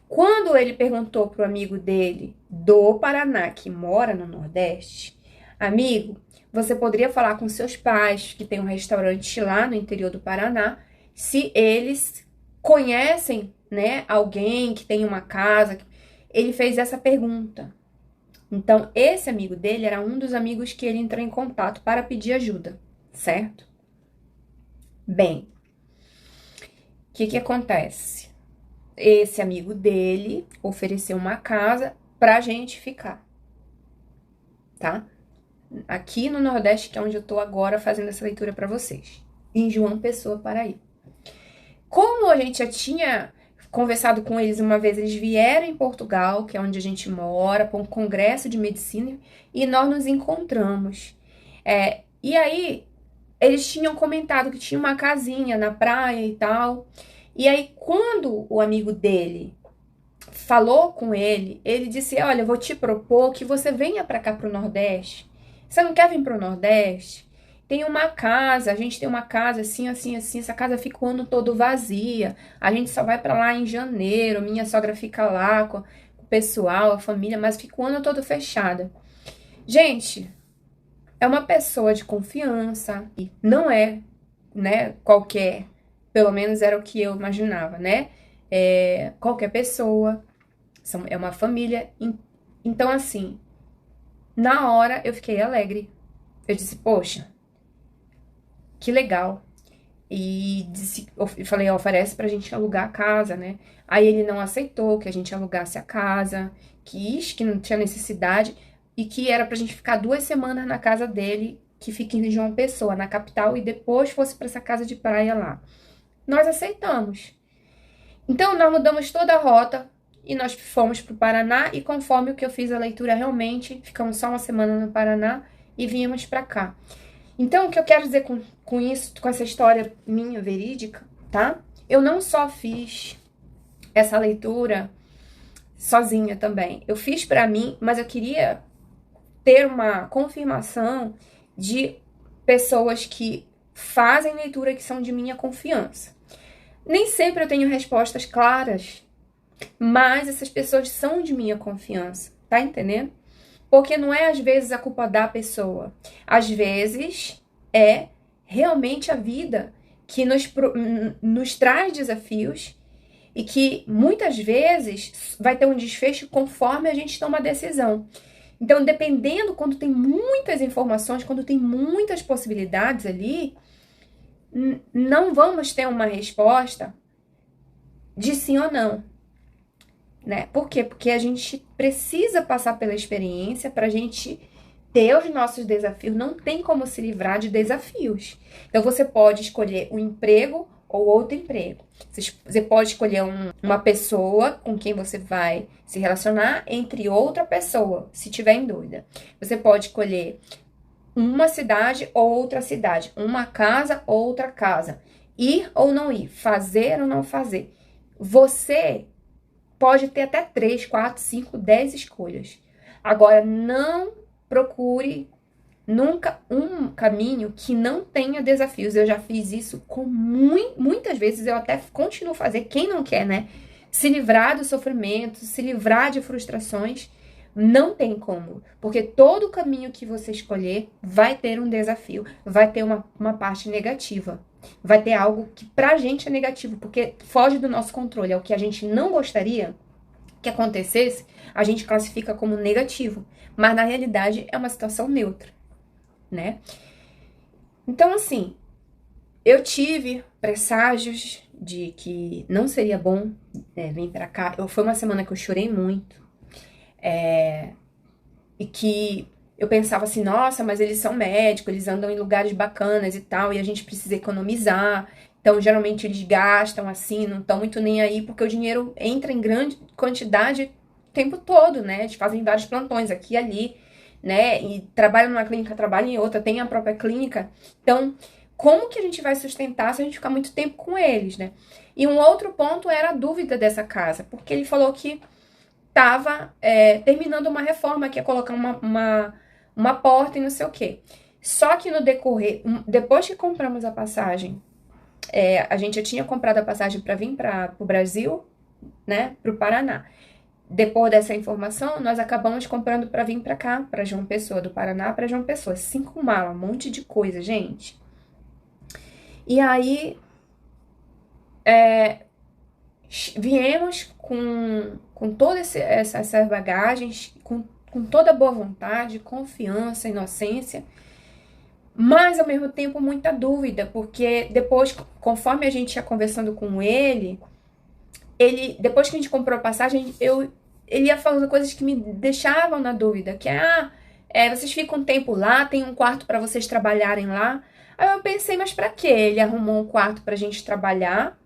Quando ele perguntou pro amigo dele do Paraná, que mora no Nordeste, amigo, você poderia falar com seus pais, que tem um restaurante lá no interior do Paraná, se eles conhecem, né, alguém que tem uma casa. Ele fez essa pergunta. Então, esse amigo dele era um dos amigos que ele entrou em contato para pedir ajuda, certo? Bem, o que acontece? Esse amigo dele ofereceu uma casa pra gente ficar, tá? Aqui no Nordeste, que é onde eu tô agora fazendo essa leitura pra vocês, em João Pessoa, Paraíba. Como a gente já tinha conversado com eles uma vez, eles vieram em Portugal, que é onde a gente mora, para um congresso de medicina, e nós nos encontramos. E aí, eles tinham comentado que tinha uma casinha na praia e tal. E aí, quando o amigo dele falou com ele, ele disse: olha, eu vou te propor que você venha pra cá pro Nordeste. Você não quer vir pro Nordeste? Tem uma casa, a gente tem uma casa assim, assim, assim. Essa casa fica o ano todo vazia. A gente só vai pra lá em janeiro. Minha sogra fica lá com o pessoal, a família, mas fica o ano todo fechada. Gente, é uma pessoa de confiança. E não é, né, qualquer. Pelo menos era o que eu imaginava, né? Qualquer pessoa. É uma família. Então, assim, na hora eu fiquei alegre. Eu disse, poxa, que legal. E disse, eu falei, oferece pra gente alugar a casa, né? Aí ele não aceitou que a gente alugasse a casa, que não tinha necessidade e que era pra gente ficar 2 semanas na casa dele, que fica em João Pessoa, na capital, e depois fosse pra essa casa de praia lá. Nós aceitamos. Então, nós mudamos toda a rota e nós fomos para o Paraná e conforme o que eu fiz a leitura realmente, ficamos só 1 semana no Paraná e viemos para cá. Então, o que eu quero dizer com isso, com essa história minha verídica, tá? Eu não só fiz essa leitura sozinha também. Eu fiz para mim, mas eu queria ter uma confirmação de pessoas que fazem leitura que são de minha confiança. Nem sempre eu tenho respostas claras, mas essas pessoas são de minha confiança, tá entendendo? Porque não é às vezes a culpa da pessoa, às vezes é realmente a vida que nos traz desafios e que muitas vezes vai ter um desfecho conforme a gente toma a decisão. Então, dependendo, quando tem muitas informações, quando tem muitas possibilidades ali, não vamos ter uma resposta de sim ou não, né? Por quê? Porque a gente precisa passar pela experiência para a gente ter os nossos desafios. Não tem como se livrar de desafios. Então, você pode escolher um emprego ou outro emprego. Você pode escolher uma pessoa com quem você vai se relacionar entre outra pessoa, se tiver em dúvida. Você pode escolher uma cidade ou outra cidade, uma casa ou outra casa, ir ou não ir, fazer ou não fazer. Você pode ter até 3, 4, 5, 10 escolhas. Agora, não procure nunca um caminho que não tenha desafios. Eu já fiz isso muitas vezes, eu até continuo a fazer. Quem não quer, né? Se livrar do sofrimento, se livrar de frustrações. Não tem como, porque todo caminho que você escolher vai ter um desafio, vai ter uma parte negativa, vai ter algo que pra gente é negativo, porque foge do nosso controle, é o que a gente não gostaria que acontecesse, a gente classifica como negativo, mas na realidade é uma situação neutra, né? Então, assim, eu tive presságios de que não seria bom vir pra cá. Foi uma semana que eu chorei muito. E que eu pensava assim, nossa, mas eles são médicos, eles andam em lugares bacanas e tal, e a gente precisa economizar. Então, geralmente, eles gastam assim, não estão muito nem aí, porque o dinheiro entra em grande quantidade o tempo todo, né? Eles fazem vários plantões aqui e ali, né? E trabalham numa clínica, trabalham em outra, tem a própria clínica. Então, como que a gente vai sustentar se a gente ficar muito tempo com eles, né? E um outro ponto era a dúvida dessa casa, porque ele falou que estava terminando uma reforma, que ia colocar uma porta e não sei o quê. Só que no decorrer, depois que compramos a passagem, a gente já tinha comprado a passagem para vir para o Brasil, né, para o Paraná. Depois dessa informação, nós acabamos comprando para vir para cá, para João Pessoa, do Paraná para João Pessoa. 5 malas, um monte de coisa, gente. E aí, viemos com todas essas bagagens, com toda boa vontade, confiança, inocência, mas ao mesmo tempo muita dúvida, porque depois, conforme a gente ia conversando com ele, depois que a gente comprou a passagem, ele ia falando coisas que me deixavam na dúvida, que vocês ficam um tempo lá, tem um quarto para vocês trabalharem lá. Aí eu pensei, mas para que ele arrumou um quarto pra gente trabalhar?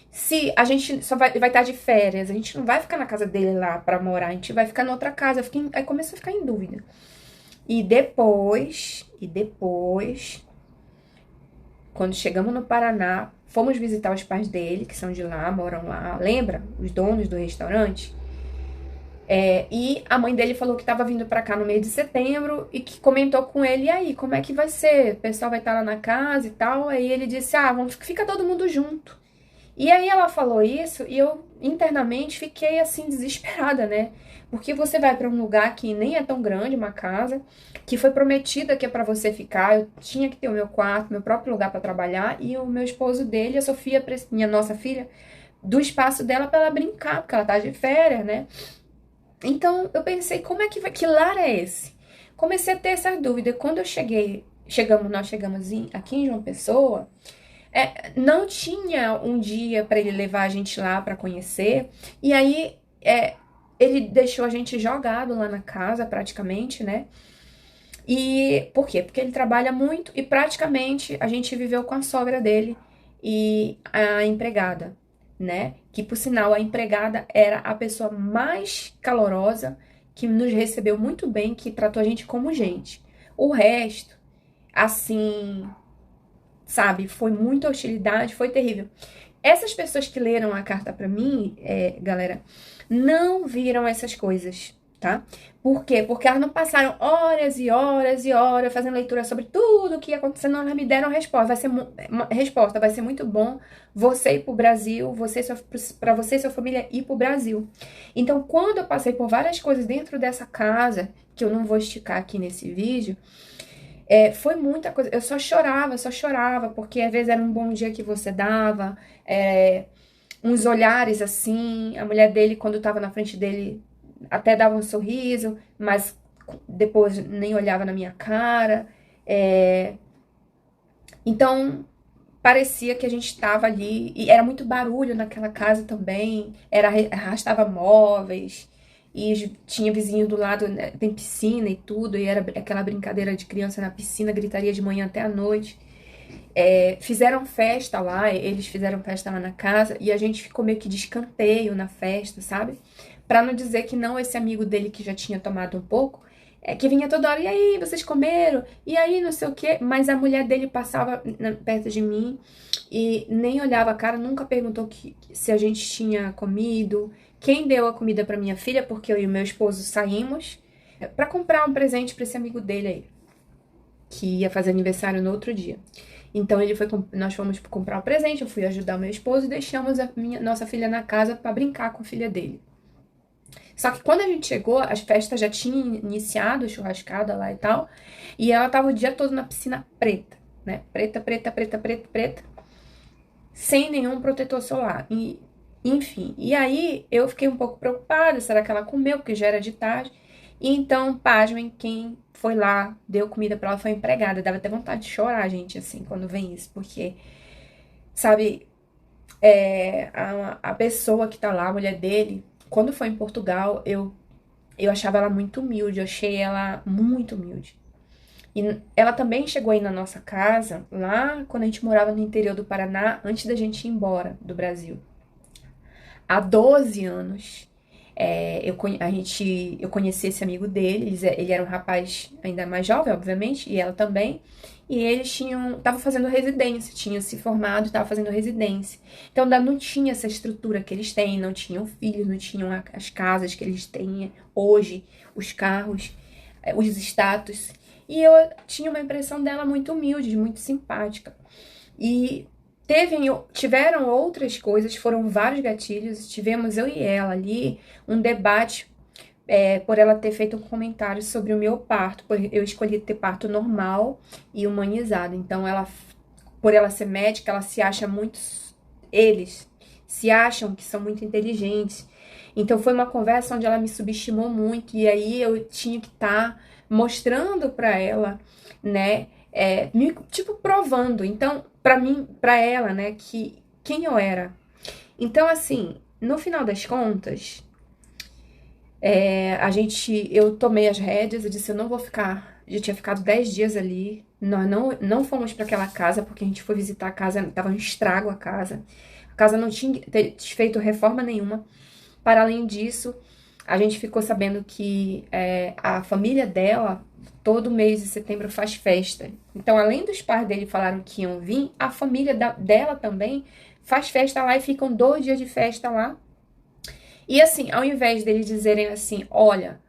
Se a gente só vai estar de férias, a gente não vai ficar na casa dele lá pra morar, a gente vai ficar em outra casa. Aí começou a ficar em dúvida. E depois, quando chegamos no Paraná, fomos visitar os pais dele, que são de lá, moram lá. Lembra? Os donos do restaurante. E a mãe dele falou que estava vindo para cá no mês de setembro e que comentou com ele, e aí, como é que vai ser? O pessoal vai estar lá na casa e tal. Aí ele disse, fica todo mundo junto. E aí ela falou isso e eu internamente fiquei assim desesperada, né? Porque você vai para um lugar que nem é tão grande, uma casa, que foi prometida que é para você ficar. Eu tinha que ter o meu quarto, meu próprio lugar para trabalhar e o meu esposo dele, a Sofia, minha nossa filha, do espaço dela para ela brincar, porque ela tá de férias, né? Então eu pensei, como é que vai, que lar é esse? Comecei a ter essa dúvida. Quando nós chegamos aqui em João Pessoa, não tinha um dia para ele levar a gente lá para conhecer. E aí ele deixou a gente jogado lá na casa praticamente, né? E por quê? Porque ele trabalha muito e praticamente a gente viveu com a sogra dele e a empregada, né? Que por sinal a empregada era a pessoa mais calorosa, que nos recebeu muito bem, que tratou a gente como gente. O resto, assim, sabe, foi muita hostilidade, foi terrível. Essas pessoas que leram a carta pra mim, galera, não viram essas coisas, tá? Por quê? Porque elas não passaram horas e horas e horas fazendo leitura sobre tudo o que ia acontecendo, elas me deram a resposta. Vai ser muito bom você ir pro Brasil, para você e sua família ir pro Brasil. Então, quando eu passei por várias coisas dentro dessa casa, que eu não vou esticar aqui nesse vídeo, foi muita coisa. Eu só chorava, porque às vezes era um bom dia que você dava, uns olhares assim. A mulher dele, quando tava na frente dele, até dava um sorriso, mas depois nem olhava na minha cara. Então, parecia que a gente estava ali, e era muito barulho naquela casa também, arrastava móveis, e tinha vizinho do lado, né, tem piscina e tudo, e era aquela brincadeira de criança na piscina, gritaria de manhã até a noite. Fizeram festa lá, eles fizeram festa lá na casa, e a gente ficou meio que de escanteio na festa, sabe? Pra não dizer que não, esse amigo dele que já tinha tomado um pouco, que vinha toda hora, e aí, vocês comeram? E aí, não sei o quê. Mas a mulher dele passava perto de mim e nem olhava a cara, nunca perguntou se a gente tinha comido, quem deu a comida pra minha filha, porque eu e o meu esposo saímos pra comprar um presente pra esse amigo dele aí, que ia fazer aniversário no outro dia. Então nós fomos comprar um presente, eu fui ajudar o meu esposo e deixamos nossa filha na casa pra brincar com a filha dele. Só que quando a gente chegou, as festas já tinham iniciado, churrascada lá e tal, e ela tava o dia todo na piscina preta, né? Preta, preta, preta, preta, preta, sem nenhum protetor solar. E, enfim, e aí eu fiquei um pouco preocupada, será que ela comeu, porque já era de tarde. E então, pasmem, quem foi lá, deu comida pra ela foi a empregada. Dava até vontade de chorar, gente, assim, quando vem isso, porque, sabe, a pessoa que tá lá, a mulher dele, quando foi em Portugal, eu achava ela muito humilde, eu achei ela muito humilde. E ela também chegou aí na nossa casa, lá quando a gente morava no interior do Paraná, antes da gente ir embora do Brasil. Há 12 anos, eu conheci esse amigo dele, ele era um rapaz ainda mais jovem, obviamente, e ela também. E eles estavam fazendo residência, tinham se formado e estavam fazendo residência. Então ainda não tinha essa estrutura que eles têm, não tinham filhos, não tinham as casas que eles têm hoje, os carros, os status. E eu tinha uma impressão dela muito humilde, muito simpática. E tiveram outras coisas, foram vários gatilhos. Tivemos eu e ela ali um debate por ela ter feito um comentário sobre o meu parto, eu escolhi ter parto normal e humanizado. Então, por ela ser médica, ela se acha muito, eles se acham que são muito inteligentes. Então, foi uma conversa onde ela me subestimou muito, e aí eu tinha que estar mostrando pra ela, né, tipo, provando. Então, pra ela, né, que quem eu era. Então, assim, no final das contas, eu tomei as rédeas, eu disse, eu não vou ficar, já tinha ficado 10 dias ali, nós não fomos para aquela casa, porque a gente foi visitar a casa, tava um estrago a casa não tinha feito reforma nenhuma. Para além disso, a gente ficou sabendo que a família dela todo mês de setembro faz festa. Então, além dos pais dele falaram que iam vir, a família dela também faz festa lá e ficam 2 dias de festa lá. E assim, ao invés deles dizerem assim, olha,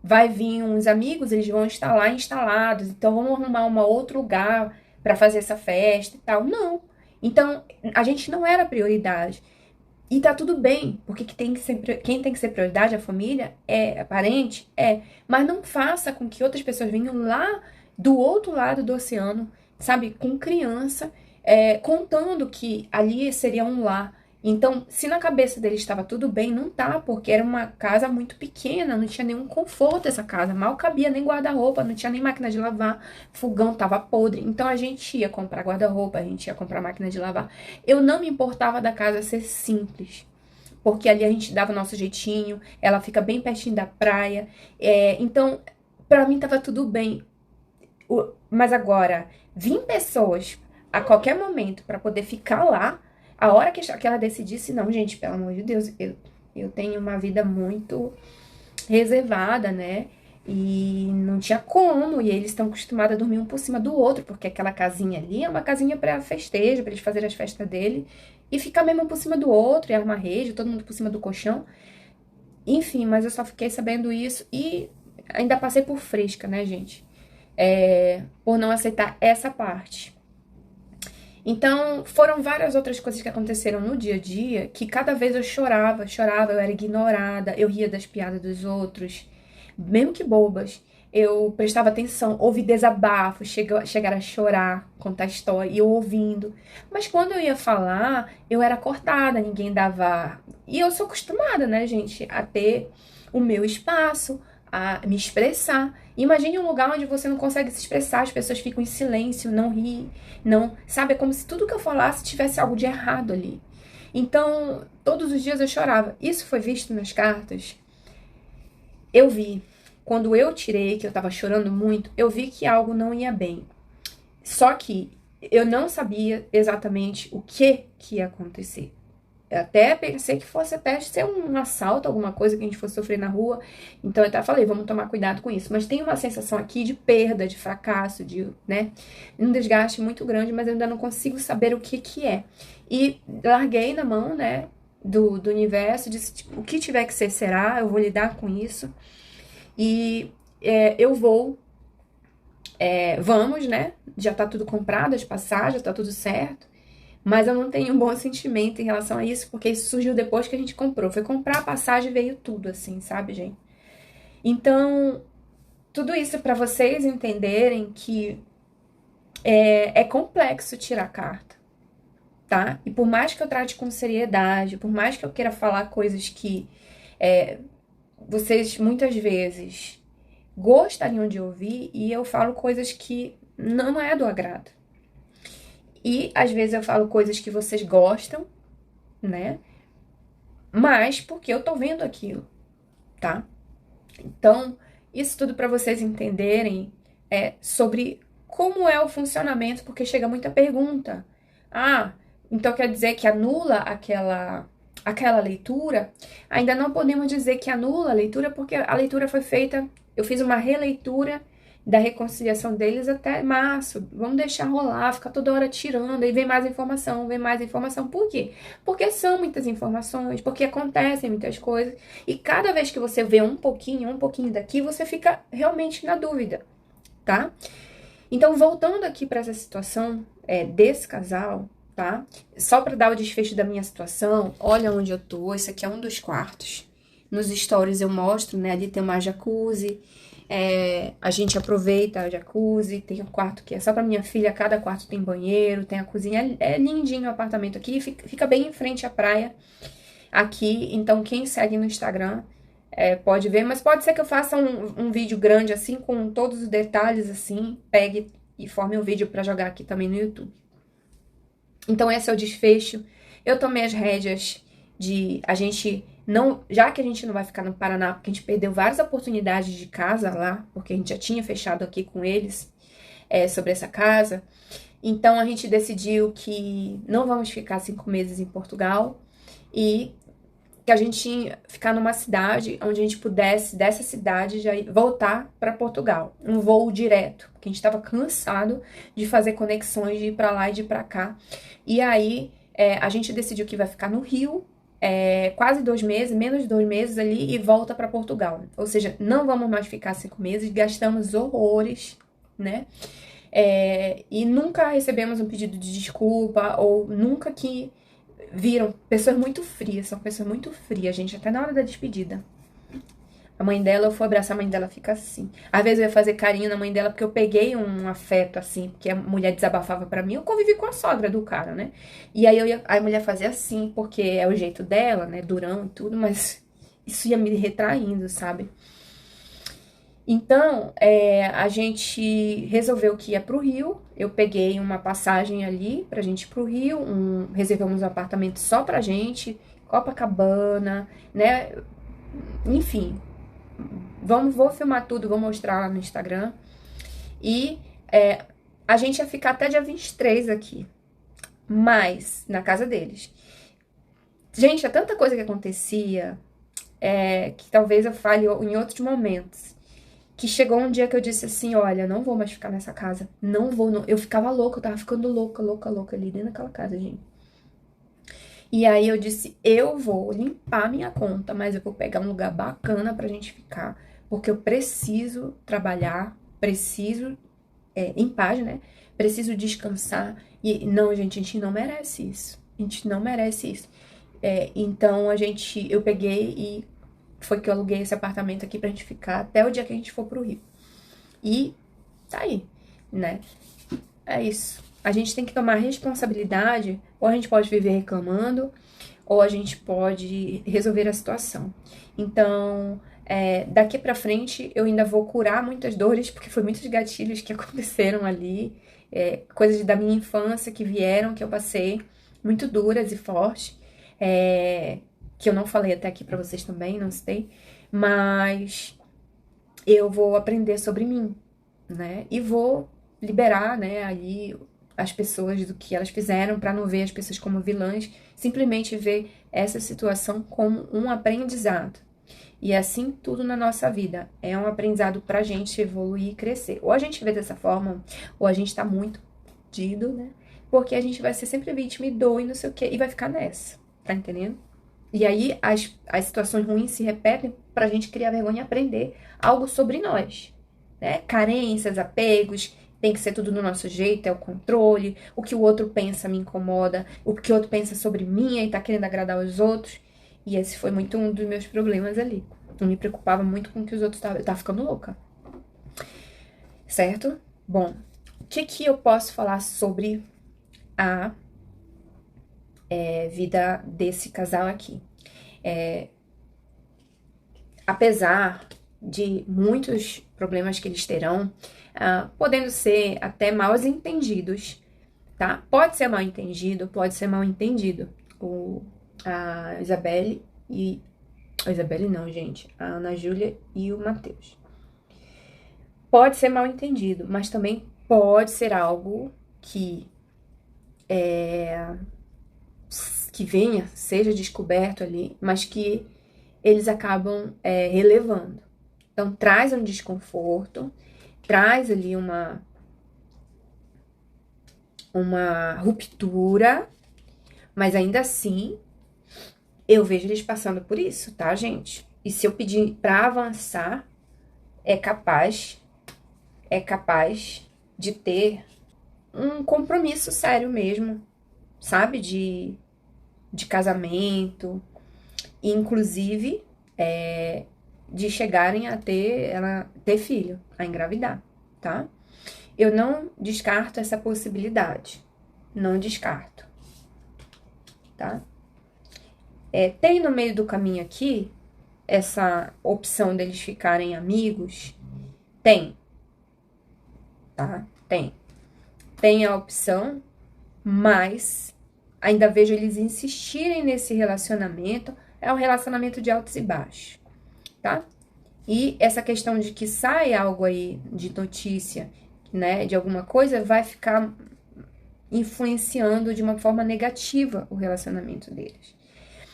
vai vir uns amigos, eles vão estar lá instalados, então vamos arrumar um outro lugar para fazer essa festa e tal. Não. Então, a gente não era prioridade. E tá tudo bem, porque quem tem que ser prioridade, a família, é parente, mas não faça com que outras pessoas venham lá do outro lado do oceano, sabe, com criança, contando que ali seria um lar. Então, se na cabeça dele estava tudo bem, não tá, porque era uma casa muito pequena, não tinha nenhum conforto essa casa, mal cabia nem guarda-roupa, não tinha nem máquina de lavar, fogão tava podre. Então a gente ia comprar guarda-roupa, a gente ia comprar máquina de lavar. Eu não me importava da casa ser simples, porque ali a gente dava o nosso jeitinho, ela fica bem pertinho da praia, então pra mim tava tudo bem. Mas agora, 20 pessoas a qualquer momento pra poder ficar lá, a hora que ela decidisse, não, gente, pelo amor de Deus, eu tenho uma vida muito reservada, né? E não tinha como, e eles estão acostumados a dormir um por cima do outro, porque aquela casinha ali é uma casinha pra festejo, pra eles fazerem as festas dele, e ficar mesmo um por cima do outro, e armar rede, todo mundo por cima do colchão. Enfim, mas eu só fiquei sabendo isso e ainda passei por fresca, né, gente? Por não aceitar essa parte. Então, foram várias outras coisas que aconteceram no dia a dia que cada vez eu chorava, eu era ignorada, eu ria das piadas dos outros, mesmo que bobas. Eu prestava atenção, ouvi desabafo, chegar a chorar, contar história, e eu ouvindo. Mas quando eu ia falar, eu era cortada, ninguém dava. E eu sou acostumada, né, gente, a ter o meu espaço, a me expressar. Imagine um lugar onde você não consegue se expressar, as pessoas ficam em silêncio, não ri, não, sabe? É como se tudo que eu falasse tivesse algo de errado ali. Então, todos os dias eu chorava. Isso foi visto nas cartas? Eu vi. Quando eu tirei, que eu tava chorando muito, eu vi que algo não ia bem. Só que eu não sabia exatamente o que ia acontecer. Eu até pensei que fosse até ser um assalto, alguma coisa que a gente fosse sofrer na rua. Então eu até falei, vamos tomar cuidado com isso. Mas tem uma sensação aqui de perda, de fracasso, de, né, um desgaste muito grande, mas eu ainda não consigo saber o que é. E larguei na mão, né, do universo, disse, tipo, o que tiver que ser, será, eu vou lidar com isso. E eu vou, vamos, né, já tá tudo comprado, as passagens, já tá tudo certo. Mas eu não tenho um bom sentimento em relação a isso, porque isso surgiu depois que a gente comprou. Foi comprar a passagem e veio tudo, assim, sabe, gente? Então, tudo isso para vocês entenderem que é complexo tirar a carta, tá? E por mais que eu trate com seriedade, por mais que eu queira falar coisas que vocês muitas vezes gostariam de ouvir, e eu falo coisas que não é do agrado. E às vezes eu falo coisas que vocês gostam, né? Mas porque eu tô vendo aquilo, tá? Então, isso tudo para vocês entenderem sobre como é o funcionamento, porque chega muita pergunta. Ah, então quer dizer que anula aquela leitura? Ainda não podemos dizer que anula a leitura, porque a leitura foi feita, eu fiz uma releitura da reconciliação deles até março. Vamos deixar rolar, ficar toda hora tirando, aí vem mais informação, vem mais informação. Por quê? Porque são muitas informações, porque acontecem muitas coisas, e cada vez que você vê um pouquinho daqui, você fica realmente na dúvida, tá? Então, voltando aqui para essa situação desse casal, tá? Só para dar o desfecho da minha situação, olha onde eu tô, esse aqui é um dos quartos. Nos stories eu mostro, né? Ali tem uma jacuzzi. A gente aproveita a jacuzzi, tem um quarto que é só pra minha filha, cada quarto tem banheiro, tem a cozinha, é lindinho o apartamento aqui, fica bem em frente à praia aqui, então quem segue no Instagram pode ver, mas pode ser que eu faça um vídeo grande assim, com todos os detalhes assim, pegue e forme um vídeo pra jogar aqui também no YouTube. Então esse é o desfecho, eu tomei as rédeas de a gente... Não, já que a gente não vai ficar no Paraná, porque a gente perdeu várias oportunidades de casa lá, porque a gente já tinha fechado aqui com eles sobre essa casa, então a gente decidiu que não vamos ficar 5 meses em Portugal e que a gente ficar numa cidade onde a gente pudesse, dessa cidade, já voltar para Portugal. Um voo direto, porque a gente estava cansado de fazer conexões, de ir para lá e de ir para cá. E aí, a gente decidiu que vai ficar no Rio, quase 2 meses, menos de 2 meses ali, e volta para Portugal. Ou seja, não vamos mais ficar 5 meses, gastamos horrores, né? E nunca recebemos um pedido de desculpa, ou nunca que viram pessoas muito frias, são pessoas muito frias, gente, até na hora da despedida. A mãe dela, eu fui abraçar a mãe dela, fica assim. Às vezes eu ia fazer carinho na mãe dela, porque eu peguei um afeto, assim, porque a mulher desabafava pra mim, eu convivi com a sogra do cara, né? E aí a mulher fazia assim, porque é o jeito dela, né, durão e tudo, mas isso ia me retraindo, sabe? Então, a gente resolveu que ia pro Rio. Eu peguei uma passagem ali pra gente ir pro Rio, reservamos um apartamento só pra gente, Copacabana, né? Enfim, vou filmar tudo, vou mostrar lá no Instagram. E a gente ia ficar até dia 23 aqui, mas na casa deles. Gente, é tanta coisa que acontecia, que talvez eu fale em outros momentos. Que chegou um dia que eu disse assim, olha, não vou mais ficar nessa casa. Não vou, não. Eu ficava louca, eu tava ficando louca ali dentro daquela casa, gente. E aí eu disse, eu vou limpar minha conta, mas eu vou pegar um lugar bacana pra gente ficar. Porque eu preciso trabalhar, preciso, em paz, né? Preciso descansar. E não, gente, a gente não merece isso. A gente não merece isso. Então eu peguei e foi que eu aluguei esse apartamento aqui pra gente ficar até o dia que a gente for pro Rio. E tá aí, né? É isso. A gente tem que tomar responsabilidade, ou a gente pode viver reclamando, ou a gente pode resolver a situação. Então, daqui pra frente, eu ainda vou curar muitas dores, porque foi muitos gatilhos que aconteceram ali, coisas da minha infância que vieram, que eu passei, muito duras e fortes, que eu não falei até aqui pra vocês também, não citei, mas eu vou aprender sobre mim, né? E vou liberar, né, ali as pessoas do que elas fizeram pra não ver as pessoas como vilãs, simplesmente ver essa situação como um aprendizado. E é assim tudo na nossa vida. É um aprendizado pra gente evoluir e crescer. Ou a gente vê dessa forma, ou a gente tá muito fudido, né? Porque a gente vai ser sempre vítima e dor e não sei o quê, e vai ficar nessa, tá entendendo? E aí as situações ruins se repetem pra gente criar vergonha e aprender algo sobre nós, né? Carências, apegos, tem que ser tudo do nosso jeito, é o controle, o que o outro pensa me incomoda, o que o outro pensa sobre mim e tá querendo agradar os outros. E esse foi muito um dos meus problemas ali. Eu me preocupava muito com o que os outros estavam. Eu tava ficando louca. Certo? Bom, o que eu posso falar sobre a vida desse casal aqui? Apesar de muitos problemas que eles terão, podendo ser até mal entendidos, tá? Pode ser mal entendido, pode ser mal entendido. A Isabelle e... A Isabelle não, gente. A Ana Júlia e o Matheus. Pode ser mal entendido, mas também pode ser algo que venha, seja descoberto ali, mas que eles acabam relevando. Então, traz um desconforto, traz ali uma ruptura, mas ainda assim, eu vejo eles passando por isso, tá, gente? E se eu pedir pra avançar, é capaz de ter um compromisso sério mesmo, sabe? De casamento, e inclusive de chegarem a ter filho, a engravidar, tá? Eu não descarto essa possibilidade, não descarto, tá? Tem no meio do caminho aqui essa opção deles ficarem amigos? Tem, tá? Tem a opção, mas ainda vejo eles insistirem nesse relacionamento. É um relacionamento de altos e baixos, tá? E essa questão de que sai algo aí de notícia, né, de alguma coisa, vai ficar influenciando de uma forma negativa o relacionamento deles.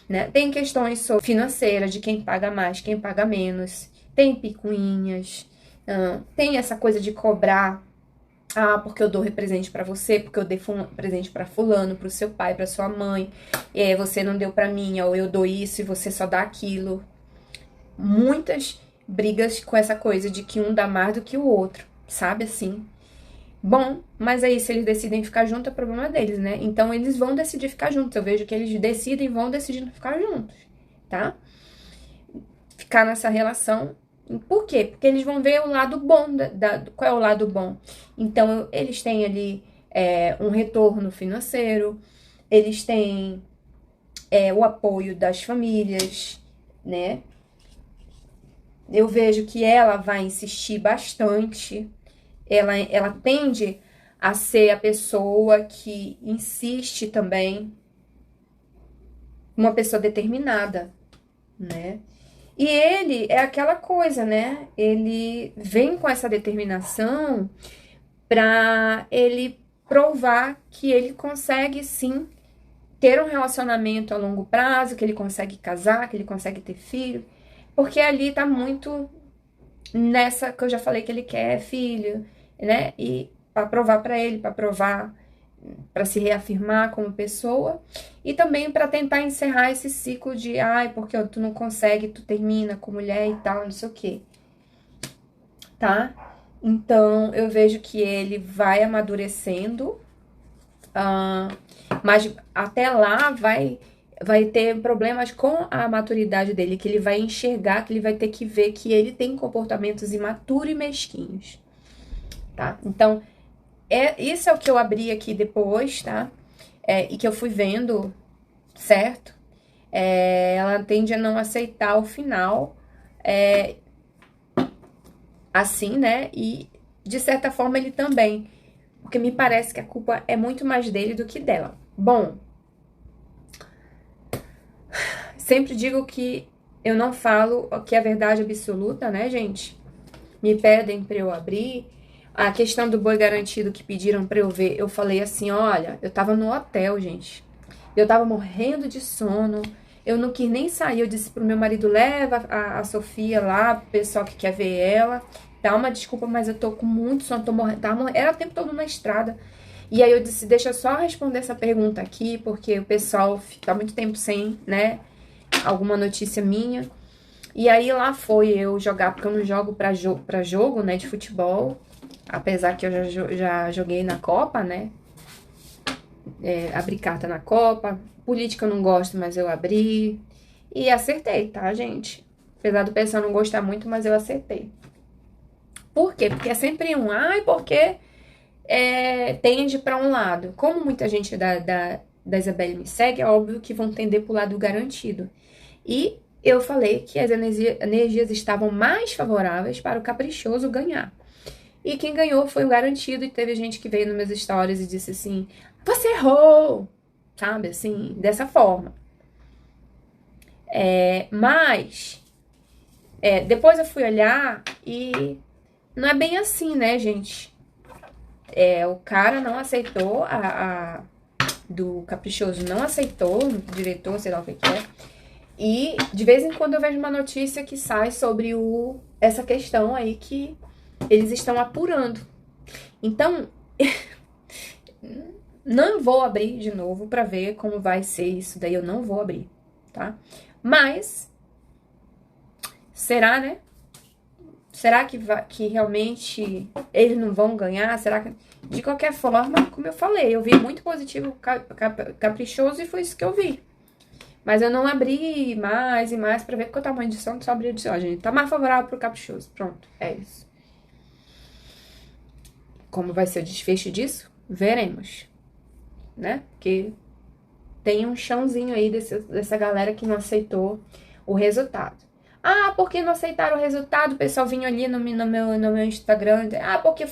né? Tem questões financeiras de quem paga mais, quem paga menos, tem picuinhas, tem essa coisa de cobrar, porque eu dou presente pra você, porque eu dei presente pra fulano, pro seu pai, pra sua mãe, e você não deu pra mim, ou eu dou isso e você só dá aquilo. Muitas brigas com essa coisa de que um dá mais do que o outro, sabe assim? Bom, mas aí se eles decidem ficar juntos, é problema deles, né? Então eles vão decidir ficar juntos. Eu vejo que eles decidem e vão decidir ficar juntos, tá? Ficar nessa relação. Por quê? Porque eles vão ver o lado bom. Qual é o lado bom? Então eles têm ali um retorno financeiro, eles têm o apoio das famílias, né? Eu vejo que ela vai insistir bastante. Ela tende a ser a pessoa que insiste também, uma pessoa determinada, né? E ele é aquela coisa, né? Ele vem com essa determinação pra ele provar que ele consegue sim ter um relacionamento a longo prazo, que ele consegue casar, que ele consegue ter filho, porque ali tá muito nessa que eu já falei que ele quer filho, né? E para provar para ele, para provar, para se reafirmar como pessoa e também para tentar encerrar esse ciclo de porque tu não consegue, tu termina com mulher e tal, não sei o quê. Tá? Então eu vejo que ele vai amadurecendo, mas até lá vai ter problemas com a maturidade dele, que ele vai enxergar, que ele vai ter que ver que ele tem comportamentos imaturos e mesquinhos, tá? Então, isso é o que eu abri aqui depois, tá? E que eu fui vendo, certo? Ela tende a não aceitar o final, assim, né? E, de certa forma, ele também, porque me parece que a culpa é muito mais dele do que dela. Bom, sempre digo que eu não falo que é a verdade absoluta, né, gente? Me pedem pra eu abrir. A questão do boi garantido que pediram pra eu ver, eu falei assim, olha, eu tava no hotel, gente. Eu tava morrendo de sono. Eu não quis nem sair. Eu disse pro meu marido, leva a Sofia lá, pro pessoal que quer ver ela. Dá uma desculpa, mas eu tô com muito sono, tô morrendo. Era o tempo todo na estrada. E aí eu disse, deixa eu só responder essa pergunta aqui, porque o pessoal tá muito tempo sem, né, alguma notícia minha. E aí lá foi eu jogar, porque eu não jogo pra jogo, né, de futebol. Apesar que eu já joguei na Copa, né? Abri carta na Copa. Política eu não gosto, mas eu abri. E acertei, tá, gente? Apesar do pessoal não gostar muito, mas eu acertei. Por quê? Porque é sempre porque tende pra um lado. Como muita gente da Isabelle me segue, é óbvio que vão tender pro lado garantido. E eu falei que as energias estavam mais favoráveis para o caprichoso ganhar. E quem ganhou foi o garantido, e teve gente que veio nos meus stories e disse assim, você errou, sabe, assim, dessa forma. Mas, depois eu fui olhar e não é bem assim, né, gente? O cara não aceitou, do caprichoso não aceitou, o diretor, sei lá o que é. E de vez em quando eu vejo uma notícia que sai sobre essa questão aí que eles estão apurando. Então, não vou abrir de novo pra ver como vai ser isso daí. Eu não vou abrir, tá? Mas, será, né? Será que realmente eles não vão ganhar? Será que... De qualquer forma, como eu falei, eu vi muito positivo caprichoso e foi isso que eu vi. Mas eu não abri mais e mais pra ver qual é o tamanho de som, só abri de ó, gente. Tá mais favorável pro caprichoso. Pronto, é isso. Como vai ser o desfecho disso? Veremos, né? Porque tem um chãozinho aí dessa galera que não aceitou o resultado. Porque não aceitaram o resultado? O pessoal vinha ali no meu Instagram. Porque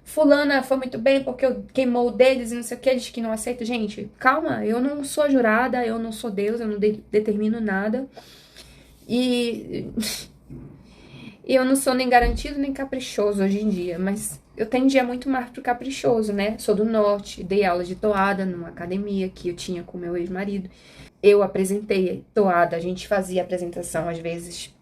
fulana foi muito bem, porque eu queimou o deles e não sei o que, eles que não aceitam. Gente, calma, eu não sou jurada, eu não sou Deus, eu não determino nada. E eu não sou nem garantido nem caprichoso hoje em dia, mas eu tendia muito mais pro caprichoso, né? Sou do norte, dei aula de toada numa academia que eu tinha com meu ex-marido. eu apresentei toada, a gente fazia apresentação às vezes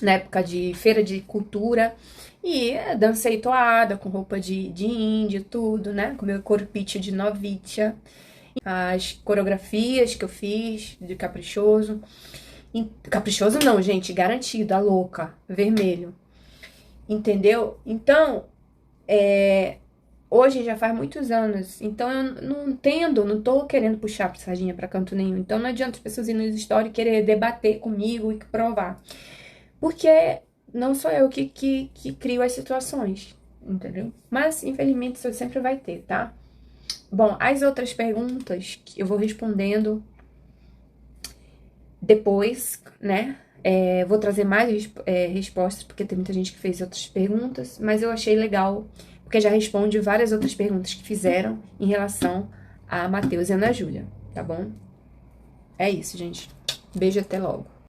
na época de feira de cultura e dancei toada com roupa de índio, tudo, né? Com meu corpite de novitia, as coreografias que eu fiz de Caprichoso. Caprichoso não, gente, garantido, a louca, vermelho. Entendeu? Então, hoje já faz muitos anos, então eu não entendo, não tô querendo puxar sardinha pra canto nenhum. Então não adianta as pessoas irem nos stories querer debater comigo e provar. Porque não sou eu que crio as situações, entendeu? Mas, infelizmente, isso sempre vai ter, tá? Bom, as outras perguntas que eu vou respondendo depois, né? Vou trazer mais respostas, porque tem muita gente que fez outras perguntas, mas eu achei legal, porque já responde várias outras perguntas que fizeram em relação a Matheus e Ana Júlia, tá bom? É isso, gente. Beijo, até logo.